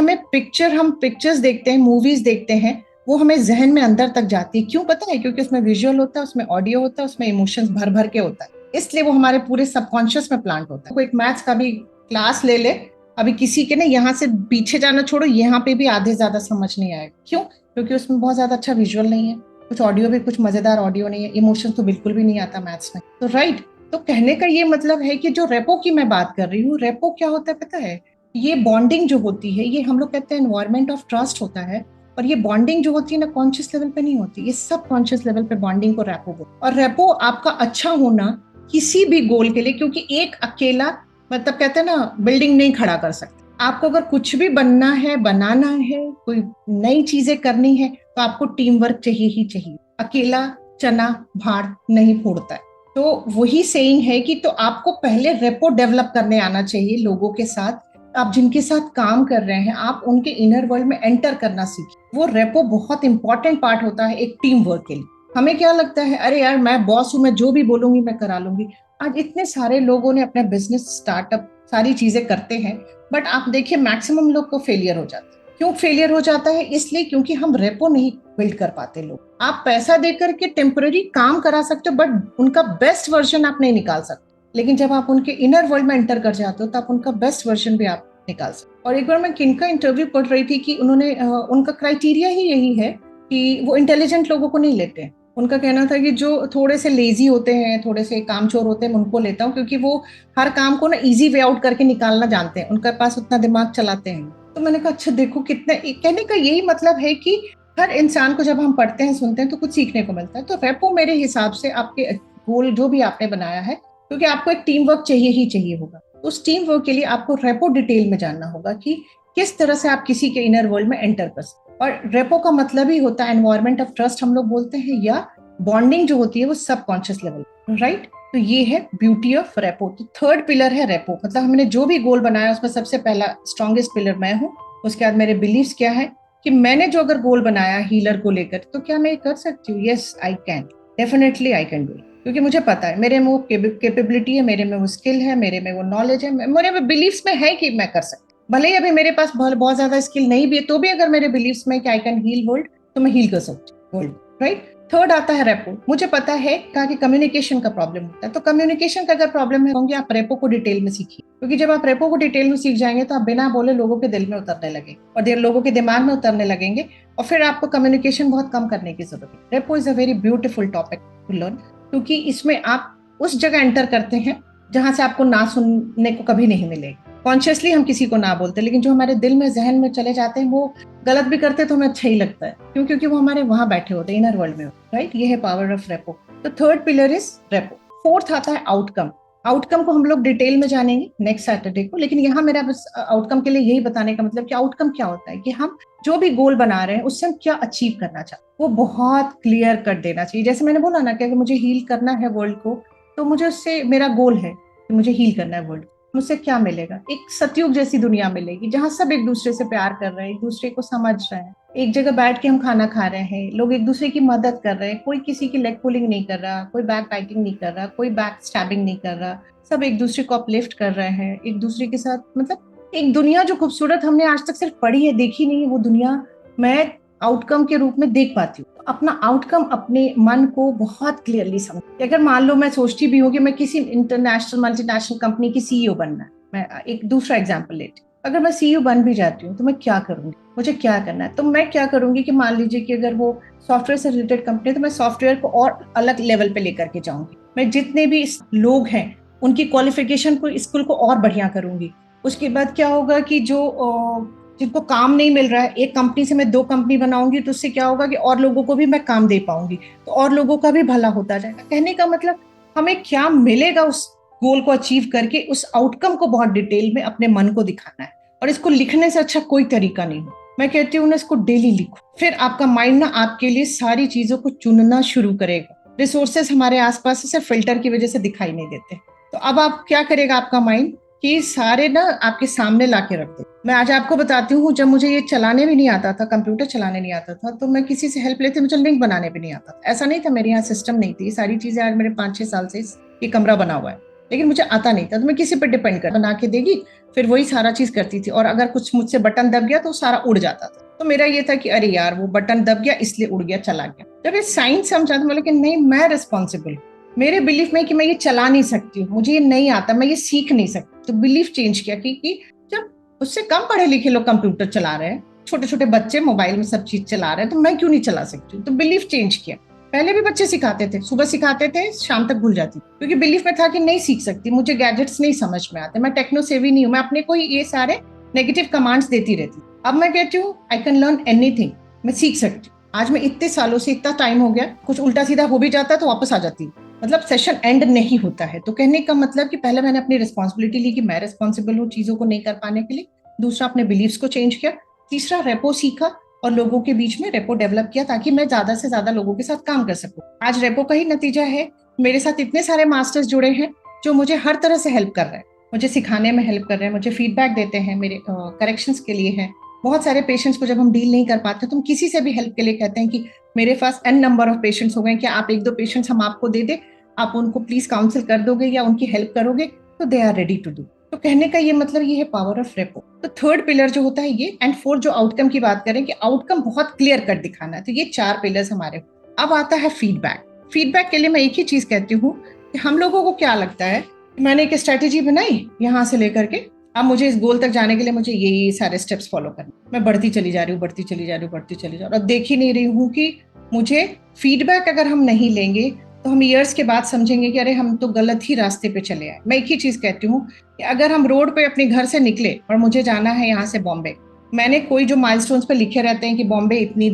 Speaker 1: हम पिक्चर्स देखते हैं, मूवीज देखते हैं, वो हमें जहन में अंदर तक जाती है। क्यों पता है? क्योंकि उसमें विजुअल होता है, उसमें ऑडियो होता है, उसमें इमोशंस भर भर के होता है, इसलिए वो हमारे पूरे सबकॉन्शियस में प्लांट होता है। कोई एक मैथ्स का भी क्लास ले ले, अभी किसी के ना यहाँ से पीछे जाना छोड़ो, यहाँ पे भी आधे ज्यादा समझ नहीं आएगा। क्यों? क्योंकि उसमें बहुत ज्यादा अच्छा विजुअल नहीं है, कुछ ऑडियो भी कुछ मजेदार ऑडियो नहीं है, इमोशन तो बिल्कुल भी नहीं आता मैथ्स में। तो राइट, तो कहने का ये मतलब है कि जो रेपो की मैं बात कर रही हूँ, रेपो क्या होता है पता है? ये बॉन्डिंग जो होती है, ये हम लोग कहते हैं एनवायरमेंट ऑफ ट्रस्ट होता है, और ये बॉन्डिंग जो होती है ना कॉन्शियस लेवल पे नहीं होती, ये सब कॉन्शियस लेवल पे बॉन्डिंग को रैपो बोलते हैं। और रैपो आपका अच्छा होना किसी भी गोल के लिए, क्योंकि एक अकेला मतलब कहते हैं ना बिल्डिंग नहीं खड़ा कर सकते। आपको अगर कुछ भी बनना है, बनाना है, कोई नई चीजें करनी है, तो आपको टीम वर्क चाहिए ही चाहिए। अकेला चना भाड़ नहीं फोड़ता है। तो वही सेइंग है कि तो आपको पहले रेपो डेवलप करने आना चाहिए लोगों के साथ। आप जिनके साथ काम कर रहे हैं, आप उनके इनर वर्ल्ड में एंटर करना सीखिए। वो रेपो बहुत इंपॉर्टेंट पार्ट होता है एक टीम वर्क के लिए। हमें क्या लगता है, अरे यार मैं बॉस हूं, मैं जो भी बोलूंगी मैं करा लूंगी। आज इतने सारे लोगों ने अपना बिजनेस स्टार्टअप सारी चीजें करते हैं, बट आप देखिए मैक्सिमम लोग को फेलियर हो जाता है। क्यों फेलियर हो जाता है? इसलिए क्योंकि हम रेपो नहीं बिल्ड कर पाते। लोग, आप पैसा देकर के टेम्पररी काम करा सकते हो, बट उनका बेस्ट वर्जन आप नहीं निकाल सकते। लेकिन जब आप उनके इनर वर्ल्ड में एंटर कर जाते हो तो आप उनका बेस्ट वर्जन भी आप निकाल सकते। और एक बार मैं किनका इंटरव्यू पढ़ रही थी कि उन्होंने उनका क्राइटेरिया ही यही है कि वो इंटेलिजेंट लोगों को नहीं लेते हैं। उनका कहना था कि जो थोड़े से लेजी होते हैं, थोड़े से कामचोर होते हैं, उनको लेता हूँ, क्योंकि वो हर काम को ना इजी वे आउट करके निकालना जानते हैं, उनके पास उतना दिमाग चलाते हैं। तो मैंने कहा अच्छा देखो कितना, कहने का यही मतलब है कि हर इंसान को जब हम पढ़ते हैं, सुनते हैं, तो कुछ सीखने को मिलता है। तो रेपो मेरे हिसाब से आपके गोल जो भी आपने बनाया है, क्योंकि आपको एक टीम वर्क चाहिए ही चाहिए होगा, उस टीम वर्क के लिए आपको रेपो डिटेल में जानना होगा कि किस तरह से आप किसी के इनर वर्ल्ड में एंटर कर सकते। और रेपो का मतलब ही होता है एनवायरमेंट ऑफ ट्रस्ट हम लोग बोलते हैं, या बॉन्डिंग जो होती है वो सबकॉन्शियस लेवल, राइट। तो ये है ब्यूटी ऑफ रेपो। तो थर्ड पिलर है रेपो, मतलब हमने जो भी गोल बनाया उसमें सबसे पहला स्ट्रॉन्गेस्ट पिलर मैं हूँ। उसके बाद मेरे बिलीव्स क्या है कि मैंने जो अगर गोल बनाया हीलर को लेकर, तो क्या मैं कर सकती हूँ? Yes I can, definitely I can do, क्योंकि मुझे पता है मेरे में वो कैपेबिलिटी है, मेरे में वो स्किल है, मेरे में वो नॉलेज है, मेरे में बिलीव्स में है कि मैं कर सकती हूँ। भले ही अभी मेरे पास बहुत ज्यादा स्किल नहीं भी है, तो भी अगर मेरे बिलीव्स में कि आई कैन हील वर्ल्ड, तो मैं हील कर सकती हूँ वर्ल्ड, राइट। थर्ड आता है रेपो। मुझे पता है कहा कि कम्युनिकेशन का प्रॉब्लम होता है, तो कम्युनिकेशन का अगर प्रॉब्लम है होंगे, आप रेपो को डिटेल में सीखिए, क्योंकि जब आप रेपो को डिटेल में सीख जाएंगे तो आप बिना बोले लोगों के दिल में उतरने लगेंगे और लोगों के दिमाग में उतरने लगेंगे, और फिर आपको कम्युनिकेशन बहुत कम करने की जरूरत है। Rapport is a very beautiful topic to learn, क्योंकि इसमें आप उस जगह एंटर करते हैं जहां से आपको ना सुनने को कभी नहीं मिलेगा। कॉन्शियसली हम किसी को ना बोलते, लेकिन जो हमारे दिल में जहन में चले जाते हैं, वो गलत भी करते तो हमें अच्छा ही लगता है, क्यों? क्योंकि वो हमारे वहां बैठे होते हैं, इनर वर्ल्ड में, राइट। ये है पावर ऑफ रेपो। तो third pillar is repo. Fourth आता है आउटकम। आउटकम को हम लोग डिटेल में जानेंगे नेक्स्ट सैटरडे को, लेकिन यहाँ मेरा बस आउटकम के लिए यही बताने का मतलब कि आउटकम क्या होता है, कि हम जो भी गोल बना रहे हैं उससे हम क्या अचीव करना चाहते हैं, वो बहुत क्लियर कर देना चाहिए। जैसे मैंने बोला ना कि अगर मुझे हील करना है वर्ल्ड को, तो मुझे उससे, मेरा गोल है कि मुझे हील करना है वर्ल्ड, मुझसे क्या मिलेगा? एक सतयुग जैसी दुनिया मिलेगी, जहां सब एक दूसरे से प्यार कर रहे हैं, एक दूसरे को समझ रहे हैं, एक जगह बैठ के हम खाना खा रहे हैं, लोग एक दूसरे की मदद कर रहे हैं, कोई किसी की लेग पुलिंग नहीं कर रहा, कोई बैक बाइटिंग नहीं कर रहा, कोई बैक स्टैबिंग नहीं कर रहा, सब एक दूसरे को अपलिफ्ट कर रहे हैं एक दूसरे के साथ। मतलब एक दुनिया जो खूबसूरत हमने आज तक सिर्फ पढ़ी है, देखी नहीं, वो दुनिया मैं आउटकम के रूप में देख पाती हूँ। अपना आउटकम अपने मन को बहुत क्लियरली समझ, अगर मान लो मैं सोचती भी हूँ कि मैं किसी इंटरनेशनल मल्टीनेशनल कंपनी की सीईओ बनना है, मैं एक दूसरा एग्जांपल लेती हूँ, अगर मैं सीईओ बन भी जाती हूँ तो मैं क्या करूंगी, मुझे क्या करना है? तो मैं क्या करूंगी कि मान लीजिए कि अगर वो सॉफ्टवेयर से रिलेटेड कंपनी है, तो मैं सॉफ्टवेयर को और अलग लेवल पे लेकर के जाऊंगी। मैं जितने भी लोग हैं उनकी क्वालिफिकेशन को, स्कूल को और बढ़िया करूंगी। उसके बाद क्या होगा कि जो जिनको काम नहीं मिल रहा है, एक कंपनी से मैं दो कंपनी बनाऊंगी, तो उससे क्या होगा कि और लोगों को भी मैं काम दे पाऊंगी, तो और लोगों का भी भला होता जाएगा। कहने का मतलब हमें क्या मिलेगा उस गोल को अचीव करके, उस आउटकम को बहुत डिटेल में अपने मन को दिखाना है। और इसको लिखने से अच्छा कोई तरीका नहीं हो। मैं कहती हूँ ना, इसको डेली लिखो, फिर आपका माइंड ना आपके लिए सारी चीजों को चुनना शुरू करेगा। रिसोर्सेस हमारे आसपास सिर्फ फिल्टर की वजह से दिखाई नहीं देते। तो अब आप क्या करेगा आपका माइंड, कि सारे ना आपके सामने ला के रख दे। मैं आज आपको बताती हूँ, जब मुझे ये चलाने भी नहीं आता था, कंप्यूटर चलाने नहीं आता था, तो मैं किसी से हेल्प लेती, मुझे लिंक बनाने भी नहीं आता था। ऐसा नहीं था मेरे यहाँ सिस्टम नहीं थी, सारी चीजें आज मेरे 5-6 साल से ये कमरा बना हुआ है, लेकिन मुझे आता नहीं था, तो मैं किसी पर डिपेंड कर बना के देगी, फिर वही सारा चीज करती थी। और अगर कुछ मुझसे बटन दब गया तो सारा उड़ जाता था। तो मेरा ये था कि अरे यार वो बटन दब गया इसलिए उड़ गया, चला गया। जब ये साइंस समझा तो मैं, नहीं, मैं रिस्पॉन्सिबल, मेरे बिलीफ में कि मैं ये चला नहीं सकती हूँ, मुझे ये नहीं आता, मैं ये सीख नहीं सकती। तो बिलीफ चेंज किया कि जब उससे कम पढ़े लिखे लोग कंप्यूटर चला रहे हैं, छोटे छोटे बच्चे मोबाइल में सब चीज चला रहे हैं, तो मैं क्यों नहीं चला सकती? तो बिलीफ चेंज किया। पहले भी बच्चे सिखाते थे, सुबह सिखाते थे, शाम तक भूल जाती, क्योंकि बिलीफ में था कि नहीं सीख सकती, मुझे गैजेट्स नहीं समझ में आते, मैं टेक्नो सेवी नहीं हूँ, मैं अपने को ये सारे नेगेटिव कमांड्स देती रहती। अब मैं कहती हूँ आई कैन लर्न एनीथिंग, मैं सीख सकती हूँ। आज मैं इतने सालों से, इतना टाइम हो गया, कुछ उल्टा सीधा हो भी जाता है तो वापस आ जाती, मतलब सेशन एंड नहीं होता है। तो कहने का मतलब कि पहले मैंने अपनी रिस्पॉन्सिबिलिटी ली कि मैं रिस्पॉन्सिबल हूँ चीजों को नहीं कर पाने के लिए। दूसरा, अपने बिलीव्स को चेंज किया। तीसरा, रेपो सीखा और लोगों के बीच में रेपो डेवलप किया, ताकि मैं ज्यादा से ज्यादा लोगों के साथ काम कर सकूं। आज रेपो का ही नतीजा है, मेरे साथ इतने सारे मास्टर्स जुड़े हैं जो मुझे हर तरह से हेल्प कर रहे हैं, मुझे सिखाने में हेल्प कर रहे हैं, मुझे फीडबैक देते हैं, मेरे करेक्शंस के लिए है। बहुत सारे पेशेंट्स को जब हम डील नहीं कर पाते तो हम किसी से भी हेल्प के लिए कहते हैं कि मेरे पास n नंबर ऑफ पेशेंट्स हो गए, क्या आप 1-2 पेशेंट्स हम आपको दे दे, आप उनको प्लीज काउंसिल कर दोगे या उनकी हेल्प करोगे, तो they are ready to do. तो कहने का ये मतलब ये है पावर ऑफ रेपो। तो थर्ड पिलर जो होता है ये, एंड फोर्थ जो आउटकम की बात करें कि आउटकम बहुत क्लियर कट दिखाना है, तो ये 4 पिलर्स हमारे। अब आता है फीडबैक। फीडबैक के लिए मैं एक ही चीज कहती हूँ कि हम लोगों को क्या लगता है, मैंने एक स्ट्रेटेजी बनाई यहाँ से लेकर के, अब मुझे इस गोल तक जाने के लिए मुझे ये सारे स्टेप्स फॉलो करने, मैं बढ़ती चली जा रही हूँ, बढ़ती चली जा रही हूँ, बढ़ती चली जा रही हूँ, और देख ही नहीं रही हूँ कि मुझे फीडबैक अगर हम नहीं लेंगे तो हम ईयर्स के बाद समझेंगे कि अरे हम तो गलत ही रास्ते पे चले आए। मैं एक ही चीज कहती हूँ कि अगर हम रोड पे अपने घर से निकले और मुझे जाना है यहाँ से बॉम्बे, मैंने कोई जो माइलस्टोन्स पे लिखे रहते हैं कि बॉम्बे इतनी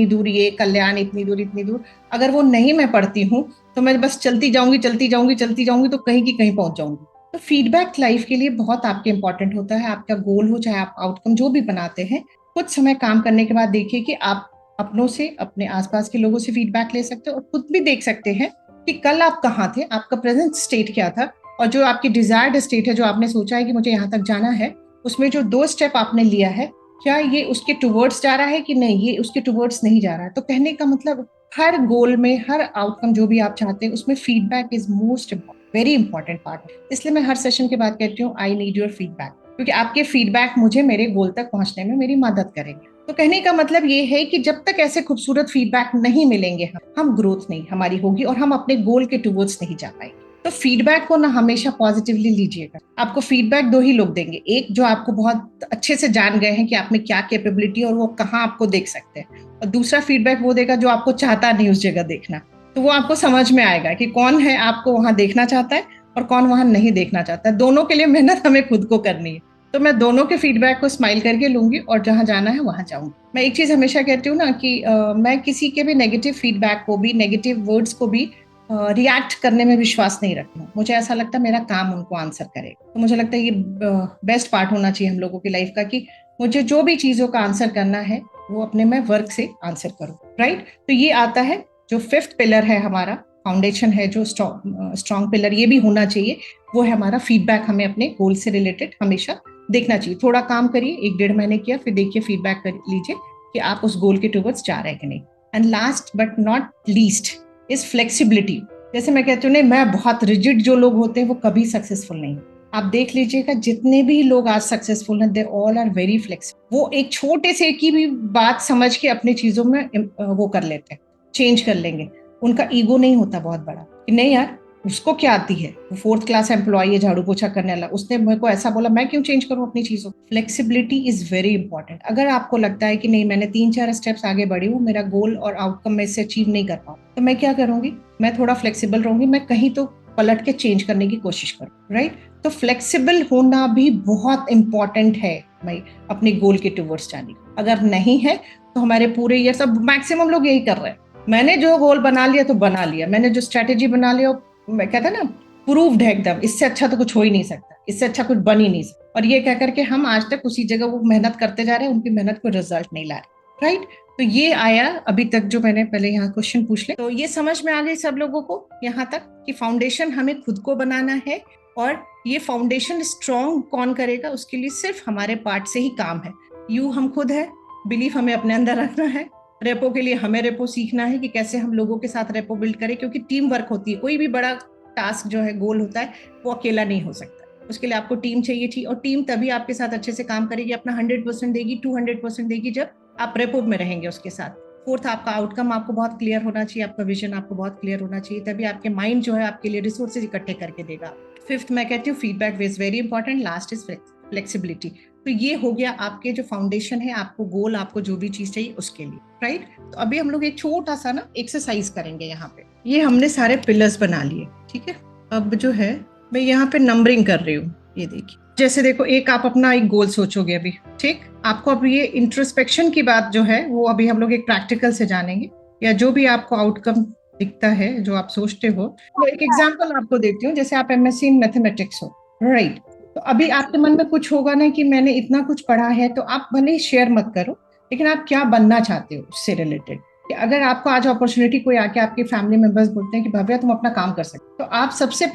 Speaker 1: दूर, ये कल्याण इतनी दूर, अगर वो नहीं मैं पढ़ती हूँ तो मैं बस चलती जाऊंगी, चलती जाऊंगी, चलती जाऊंगी, तो कहीं की कहीं पहुंच जाऊंगी। तो फीडबैक लाइफ के लिए बहुत आपके इंपॉर्टेंट होता है। आपका गोल हो चाहे आप आउटकम जो भी बनाते हैं, कुछ समय काम करने के बाद देखिए कि आप अपनों से, अपने आसपास के लोगों से फीडबैक ले सकते हो और खुद भी देख सकते हैं कि कल आप कहाँ थे, आपका प्रेजेंट स्टेट क्या था, और जो आपकी डिजायर्ड स्टेट है, जो आपने सोचा है कि मुझे यहाँ तक जाना है, उसमें जो 2 स्टेप आपने लिया है, क्या ये उसके टुवर्ड्स जा रहा है कि नहीं, ये उसके टुवर्ड्स नहीं जा रहा है। तो कहने का मतलब हर गोल में, हर आउटकम जो भी आप चाहते हैं, उसमें feedback is most very important part. इसलिए मैं हर सेशन के बाद कहती हूँ आई नीड योर फीडबैक, क्योंकि आपके फीडबैक मुझे मेरे गोल तक पहुंचने में मेरी मदद करेंगे। तो कहने का मतलब ये है कि जब तक ऐसे खूबसूरत फीडबैक नहीं मिलेंगे, हम ग्रोथ नहीं हमारी होगी और हम अपने गोल के टुवर्ड्स नहीं जा पाएंगे। तो फीडबैक को ना हमेशा पॉजिटिवली लीजिएगा। आपको फीडबैक 2 ही लोग देंगे, एक जो आपको बहुत अच्छे से जान गए हैं कि आप में क्या कैपेबिलिटी और वो कहाँ आपको देख सकते हैं, और दूसरा फीडबैक वो देगा जो आपको चाहता नहीं उस जगह देखना। तो वो आपको समझ में आएगा कि कौन है आपको वहां देखना चाहता है और कौन वहां नहीं देखना चाहता है। दोनों के लिए मेहनत हमें खुद को करनी है। तो मैं दोनों के फीडबैक को स्माइल करके लूंगी और जहां जाना है वहां जाऊंगी। मैं एक चीज हमेशा कहती हूँ ना कि मैं किसी के भी नेगेटिव फीडबैक को भी, नेगेटिव वर्ड्स को भी रिएक्ट करने में विश्वास नहीं रखती हूँ। मुझे ऐसा लगता है मेरा काम उनको आंसर करे। तो मुझे लगता है ये बेस्ट पार्ट होना चाहिए हम लोगों की लाइफ का, कि मुझे जो भी चीजों का आंसर करना है वो अपने मैं वर्क से आंसर करूँ। राइट। तो ये आता है जो 5th पिलर है हमारा, फाउंडेशन है जो स्ट्रॉन्ग पिलर ये भी होना चाहिए, वो है हमारा फीडबैक। हमें अपने गोल से रिलेटेड हमेशा देखना चाहिए। थोड़ा काम करिए, 1-1.5 महीने किया, फिर देखिए फीडबैक कर लीजिए कि आप उस गोल के टुवर्ड्स जा रहे हैं कि नहीं। And last but not least is flexibility. जैसे मैं कहती हूँ, नहीं मैं बहुत रिजिड जो लोग होते हैं वो कभी सक्सेसफुल नहीं। आप देख लीजिएगा जितने भी लोग आज सक्सेसफुल हैं, they all are very flexible. वो एक छोटे से की भी बात समझ के अपनी चीजों में वो कर लेते हैं, चेंज कर लेंगे। उनका ईगो नहीं होता बहुत बड़ा कि नहीं यार उसको क्या आती है, वो 4th क्लास एम्प्लॉय है झाड़ू पोछा करने वाला, उसने मेरे को ऐसा बोला, मैं क्यों चेंज करूं अपनी चीजों। Flexibility is very important. अगर आपको लगता है कि नहीं मैंने 3-4 स्टेप्स आगे बढ़ी हूँ, मेरा गोल और आउटकम में से अचीव नहीं कर पाऊँ, तो मैं क्या करूंगी, मैं थोड़ा फ्लेक्सिबल रहूंगी, मैं कहीं तो पलट के चेंज करने की कोशिश करूँ। राइट। तो फ्लेक्सिबल होना भी बहुत इंपॉर्टेंट है भाई अपने गोल के टुवर्ड्स जाने। अगर नहीं है तो हमारे पूरे ये सब मैक्सिमम लोग यही कर रहे हैं, मैंने जो गोल बना लिया तो बना लिया, मैंने जो स्ट्रेटेजी बना लिया, मैं कहता ना प्रूव्ड है एकदम, इससे अच्छा तो कुछ हो ही नहीं सकता, इससे अच्छा कुछ बन ही नहीं सकता। और ये कह करके हम आज तक उसी जगह वो मेहनत करते जा रहे हैं, उनकी मेहनत को रिजल्ट नहीं ला रहे। राइट। तो ये आया अभी तक जो मैंने पहले यहाँ क्वेश्चन पूछ ले, तो ये समझ में आ गई सब लोगों को यहाँ तक कि फाउंडेशन हमें खुद को बनाना है, और ये फाउंडेशन स्ट्रॉन्ग कौन करेगा, उसके लिए सिर्फ हमारे पार्ट से ही काम है। यू हम खुद है, बिलीफ हमें अपने अंदर रखना है, रेपो के लिए हमें रेपो सीखना है कि कैसे हम लोगों के साथ रेपो बिल्ड करें, क्योंकि टीम वर्क होती है। कोई भी बड़ा टास्क जो है, गोल होता है, वो अकेला नहीं हो सकता। उसके लिए आपको टीम चाहिए थी, और टीम तभी आपके साथ अच्छे से काम करेगी, अपना 100% देगी, 200% देगी, जब आप रेपो में रहेंगे उसके साथ। 4th आपका आउटकम आपको बहुत क्लियर होना चाहिए, आपका विजन आपको बहुत क्लियर होना चाहिए, तभी आपके माइंड जो है आपके लिए रिसोर्सेज इकट्ठे करके देगा। 5th मैं कहती हूँ feedback is very important, last is flexibility. तो ये हो गया आपके जो फाउंडेशन है, आपको गोल, आपको जो भी चीज चाहिए उसके लिए। राइट। तो अभी हम लोग एक छोटा सा ना एक्सरसाइज करेंगे यहाँ पे। ये हमने सारे पिलर्स बना लिए, ठीक है। अब जो है मैं यहाँ पे नंबरिंग कर रही हूँ, ये देखिए। जैसे देखो, एक आप अपना एक गोल सोचोगे अभी, ठीक। आपको अब ये इंट्रोस्पेक्शन की बात जो है वो अभी हम लोग एक प्रैक्टिकल से जानेंगे, या जो भी आपको आउटकम दिखता है जो आप सोचते हो। तो एक एग्जाम्पल आपको देती हूँ, जैसे आप MSc इन मैथमेटिक्स हो, राइट। तो अभी आपके मन में कुछ होगा ना कि मैंने इतना कुछ पढ़ा है, तो आप भले शेयर मत करो, लेकिन आप क्या बनना चाहते हो उससे रिलेटेड। कि अगर आपको आज अपॉर्चुनिटी कोई आके आपके फैमिली मेंबर्स बोलते हैं कि भव्या तुम अपना काम कर सकते, तो आप सबसे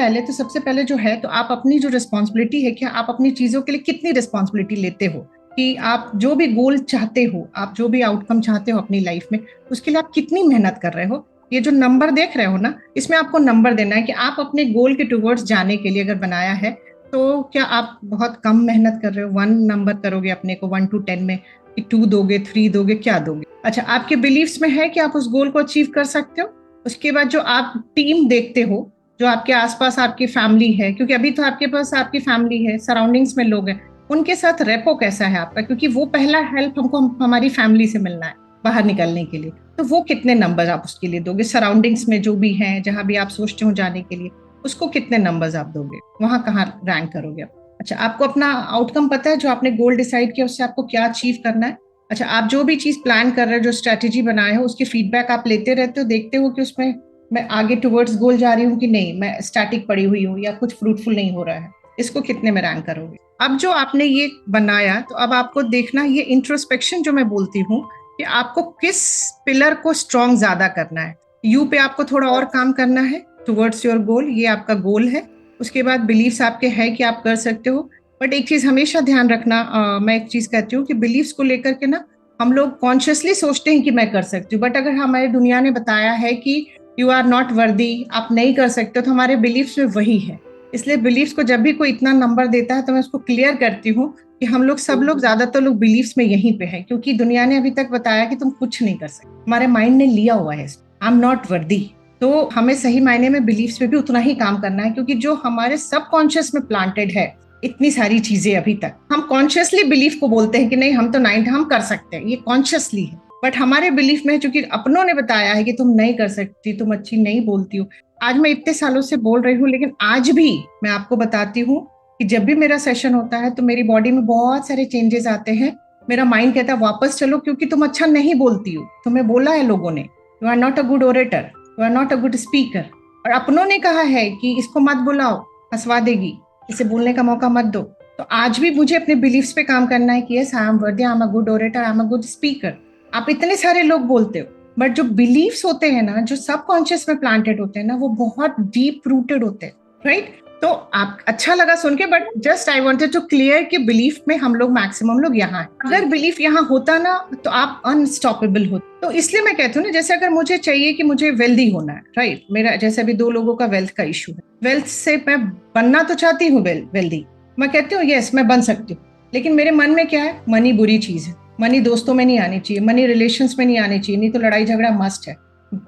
Speaker 1: पहले जो है, तो आप अपनी जो रिस्पॉन्सिबिलिटी है, क्या आप अपनी चीजों के लिए कितनी रिस्पॉन्सिबिलिटी लेते हो, कि आप जो भी गोल चाहते हो, आप जो भी आउटकम चाहते हो अपनी लाइफ में, उसके लिए आप कितनी मेहनत कर रहे हो। ये जो नंबर देख रहे हो ना, इसमें आपको नंबर देना है कि आप अपने गोल के टुवर्ड्स जाने के लिए अगर बनाया है, तो क्या आप बहुत कम मेहनत कर रहे हो। 1 नंबर करोगे अपने को 1 to 10 में, 2 दोगे, 3 दोगे, क्या दोगे। अच्छा, आपके बिलीव्स में है कि आप उस गोल को अचीव कर सकते हो। उसके बाद जो आप टीम देखते हो, जो आपके आसपास आपकी फैमिली है, क्योंकि अभी तो आपके पास आपकी फैमिली है, सराउंडिंग्स में लोग हैं, उनके साथ रेपो कैसा है आपका, क्योंकि वो पहला हेल्प हमको हमारी फैमिली से मिलना है बाहर निकलने के लिए। तो वो कितने नंबर आप उसके लिए दोगे, सराउंडिंग्स में जो भी है, जहां भी आप सोचते हो जाने के लिए, उसको कितने नंबर्स आप दोगे, वहां कहाँ रैंक करोगे आप। अच्छा, आपको अपना आउटकम पता है, जो आपने गोल डिसाइड किया उससे आपको क्या अचीव करना है। अच्छा, आप जो भी चीज प्लान कर रहे हो, जो स्ट्रेटेजी बनाए हो, उसकी फीडबैक आप लेते रहते हो, देखते हो कि उसमें मैं आगे टुवर्ड्स गोल जा रही हूँ कि नहीं, मैं स्टैटिक पड़ी हुई हूँ या कुछ फ्रूटफुल नहीं हो रहा है। इसको कितने में रैंक करोगे। अब जो आपने ये बनाया, तो अब आपको देखना ये इंट्रोस्पेक्शन जो मैं बोलती हूँ कि आपको किस पिलर को स्ट्रॉन्ग ज्यादा करना है। यू पे आपको थोड़ा और काम करना है टुवर्ड्स योर गोल, ये आपका गोल है। उसके बाद बिलीव्स आपके है कि आप कर सकते हो। बट एक चीज हमेशा ध्यान रखना, मैं एक चीज कहती हूँ कि बिलीव्स को लेकर के ना हम लोग कॉन्शियसली सोचते हैं कि मैं कर सकती हूँ, बट अगर हमारी दुनिया ने बताया है कि यू आर नॉट वर्दी, आप नहीं कर सकते, तो हमारे बिलीव्स में वही है। इसलिए बिलीव्स को जब भी कोई इतना नंबर देता है तो मैं उसको क्लियर करती हूँ कि हम लोग सब लोग ज्यादातर लोग बिलीव्स में यहीं पे है, क्योंकि दुनिया ने अभी तक बताया कि तुम कुछ नहीं कर सकते, हमारे माइंड ने लिया हुआ है आई एम नॉट वर्दी। तो हमें सही मायने में बिलीव्स पे भी उतना ही काम करना है, क्योंकि जो हमारे सबकॉन्शियस में प्लांटेड है इतनी सारी चीजें, अभी तक हम कॉन्शियसली बिलीफ को बोलते हैं कि नहीं हम तो 90 हम कर सकते हैं, ये कॉन्शियसली है। बट हमारे बिलीफ में चूंकि अपनों ने बताया है कि तुम नहीं कर सकती, तुम अच्छी नहीं बोलती हो। आज मैं इतने सालों से बोल रही हूँ, लेकिन आज भी मैं आपको बताती हूँ कि जब भी मेरा सेशन होता है तो मेरी बॉडी में बहुत सारे चेंजेस आते हैं। मेरा माइंड कहता है वापस चलो, क्योंकि तुम अच्छा नहीं बोलती हो, तुम्हें बोला है लोगों ने, you are not a good orator, you are not a good speaker. और अपनों ने कहा है कि इसको मत बुलाओ, हंसवा देगी, इसे बोलने का मौका मत दो। तो आज भी मुझे अपने बिलीफ्स पे काम करना है कि यस आई एम वर्दी, I am a good orator, I am a good speaker. आप इतने सारे लोग बोलते हो, बट जो बिलीफ्स होते हैं ना, जो सबकॉन्शियस में प्लांटेड होते हैं ना, वो बहुत डीप रूटेड होते हैं, राइट। तो आप अच्छा लगा सुन के, but just I wanted to clear कि बिलीफ में हम लोग मैक्सिमम लोग यहाँ हैं। अगर बिलीफ यहाँ होता ना तो आप अनस्टॉपेबल होते। तो इसलिए मैं कहती हूँ ना, जैसे अगर मुझे चाहिए कि मुझे वेल्दी होना है, राइट, मेरा जैसे अभी 2 लोगों का वेल्थ का इशू है, वेल्थ से मैं बनना तो चाहती हूँ वेल्दी, मैं कहती हूँ यस मैं बन सकती हूँ, लेकिन मेरे मन में क्या है, मनी बुरी चीज है, मनी दोस्तों में नहीं आनी चाहिए, मनी रिलेशंस में नहीं आनी चाहिए, नहीं तो लड़ाई झगड़ा मस्ट है,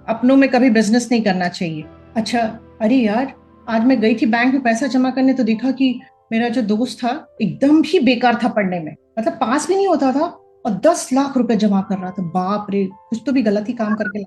Speaker 1: अपनों में कभी बिजनेस नहीं करना चाहिए। अच्छा, अरे यार आज मैं गई थी बैंक में पैसा जमा करने, तो देखा कि मेरा जो दोस्त था एकदम ही बेकार था पढ़ने में, मतलब पास भी नहीं होता था, और 10 लाख रुपए जमा कर रहा था। बाप रे, कुछ तो भी गलत ही काम करके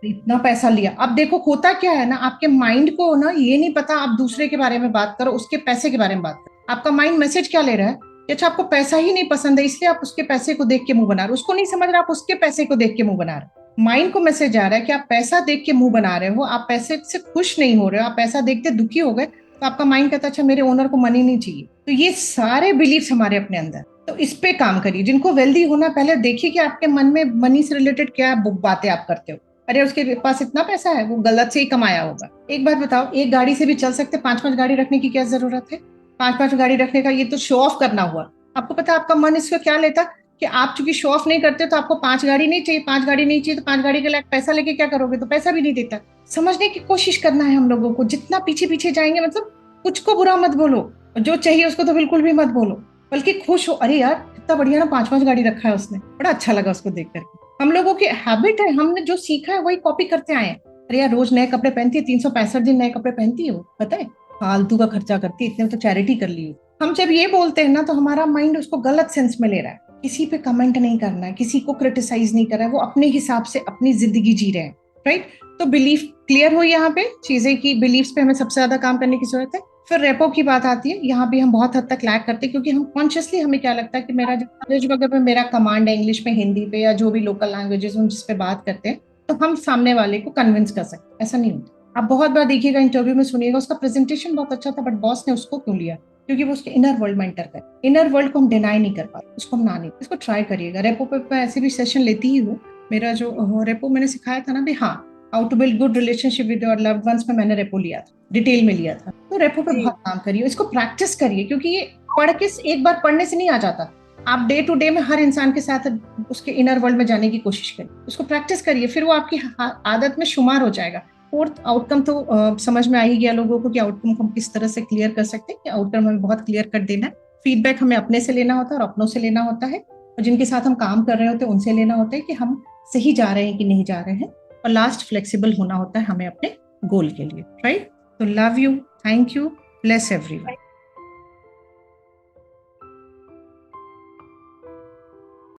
Speaker 1: इतना पैसा लिया। अब देखो होता क्या है ना, आपके माइंड को ना ये नहीं पता आप दूसरे के बारे में बात करो, उसके पैसे के बारे में बात करो। आपका माइंड मैसेज क्या ले रहा है कि अच्छा आपको पैसा ही नहीं पसंद है, इसलिए आप उसके पैसे को देख के मुंह बना रहे हो। उसको नहीं समझ रहा आप उसके पैसे को देख के मुंह बना रहे हो। माइंड को मैसेज आ रहा है कि आप पैसा देख के मुंह बना रहे हो, आप पैसे से खुश नहीं हो रहे हो, आप पैसा देखते दुखी हो गए, तो आपका माइंड कहता है अच्छा मेरे ओनर को मनी नहीं चाहिए। तो ये सारे बिलीव्स हमारे अपने अंदर। तो इस पे काम करिए। जिनको वेल्दी होना, पहले देखिए कि आपके मन में मनी से रिलेटेड क्या बातें आप करते हो। अरे उसके पास इतना पैसा है, वो गलत से ही कमाया होगा। एक बात बताओ, एक गाड़ी से भी चल सकते, 5-5 गाड़ी रखने की क्या जरूरत है? 5-5 गाड़ी रखने का ये तो शो ऑफ करना हुआ। आपको पता है आपका मन इसको क्या लेता कि आप चूंकि शो ऑफ नहीं करते तो आपको 5 गाड़ी नहीं चाहिए, 5 गाड़ी नहीं चाहिए, तो 5 गाड़ी के लिए पैसा लेके क्या करोगे? तो पैसा भी नहीं देता। समझने की कोशिश करना है हम लोगों को। जितना पीछे पीछे जाएंगे, मतलब कुछ को बुरा मत बोलो, जो चाहिए उसको तो बिल्कुल भी मत बोलो, बल्कि खुश हो, अरे यार कितना बढ़िया ना 5-5 गाड़ी रखा है उसने, बड़ा अच्छा लगा उसको देख करके। हम लोगों की हैबिट है, हमने जो सीखा है वही कॉपी करते आए हैं। अरे यार रोज नए कपड़े पहनती है, 365 दिन नए कपड़े पहनती हो, पता है, फालतू का खर्चा करती है, इतने तो चैरिटी कर ली। हम जब ये बोलते हैं ना, तो हमारा माइंड उसको गलत सेंस में ले रहा है। किसी पे कमेंट नहीं करना है, किसी को क्रिटिसाइज नहीं कर रहा है, वो अपने हिसाब से अपनी जिंदगी जी रहे हैं, राइट। तो बिलीफ क्लियर हुई यहाँ पे चीजें की, बिलीफ्स पे हमें सबसे ज्यादा काम करने की जरूरत है। फिर रेपो की बात आती है, यहाँ भी हम बहुत हद तक लैग करते हैं, क्योंकि हम कॉन्शियसली, हमें क्या लगता है कि मेरा जो नॉलेज वगैरह मेरा कमांड है इंग्लिश में, हिंदी पे, या जो भी लोकल लैंग्वेजेस हम जिस पे बात करते हैं, तो हम सामने वाले को कन्विंस कर सकते हैं। ऐसा नहीं होता। आप बहुत बार देखिएगा, इंटरव्यू में सुनिएगा, उसका प्रेजेंटेशन बहुत अच्छा था, बट बॉस ने उसको क्यों लिया? क्योंकि वो उसके इनर वर्ल्ड में एंटर कर, इनर वर्ल्ड को हम डिनाई नहीं कर पाते, उसको हम ना नहीं। इसको ट्राई करिएगा। रेपो पे मैं ऐसे भी सेशन लेती ही हूँ। मेरा जो रेपो मैंने सिखाया था ना भी, हाँ, how to build good relationship with your loved ones में मैंने रेपो लिया था, डिटेल में लिया था। तो रेपो पे बहुत काम करिए, इसको प्रैक्टिस करिए, क्योंकि ये पढ़ के एक बार पढ़ने से नहीं आ जाता। आप डे टू डे में हर इंसान के साथ उसके इनर वर्ल्ड में जाने की कोशिश करिए, उसको प्रैक्टिस करिए, फिर वो आपकी आदत में शुमार हो जाएगा। फोर्थ, आउटकम तो समझ में आ ही गया लोगों को कि आउटकम को हम किस तरह से क्लियर कर सकते हैं, कि आउटकम हमें बहुत क्लियर कर देना है। फीडबैक हमें अपने से लेना होता है और अपनों से लेना होता है, और जिनके साथ हम काम कर रहे होते हैं उनसे लेना होता है कि हम सही जा रहे हैं कि नहीं जा रहे हैं। और लास्ट, फ्लेक्सिबल होना होता है हमें अपने गोल के लिए, राइट। तो love you, thank you, bless everyone.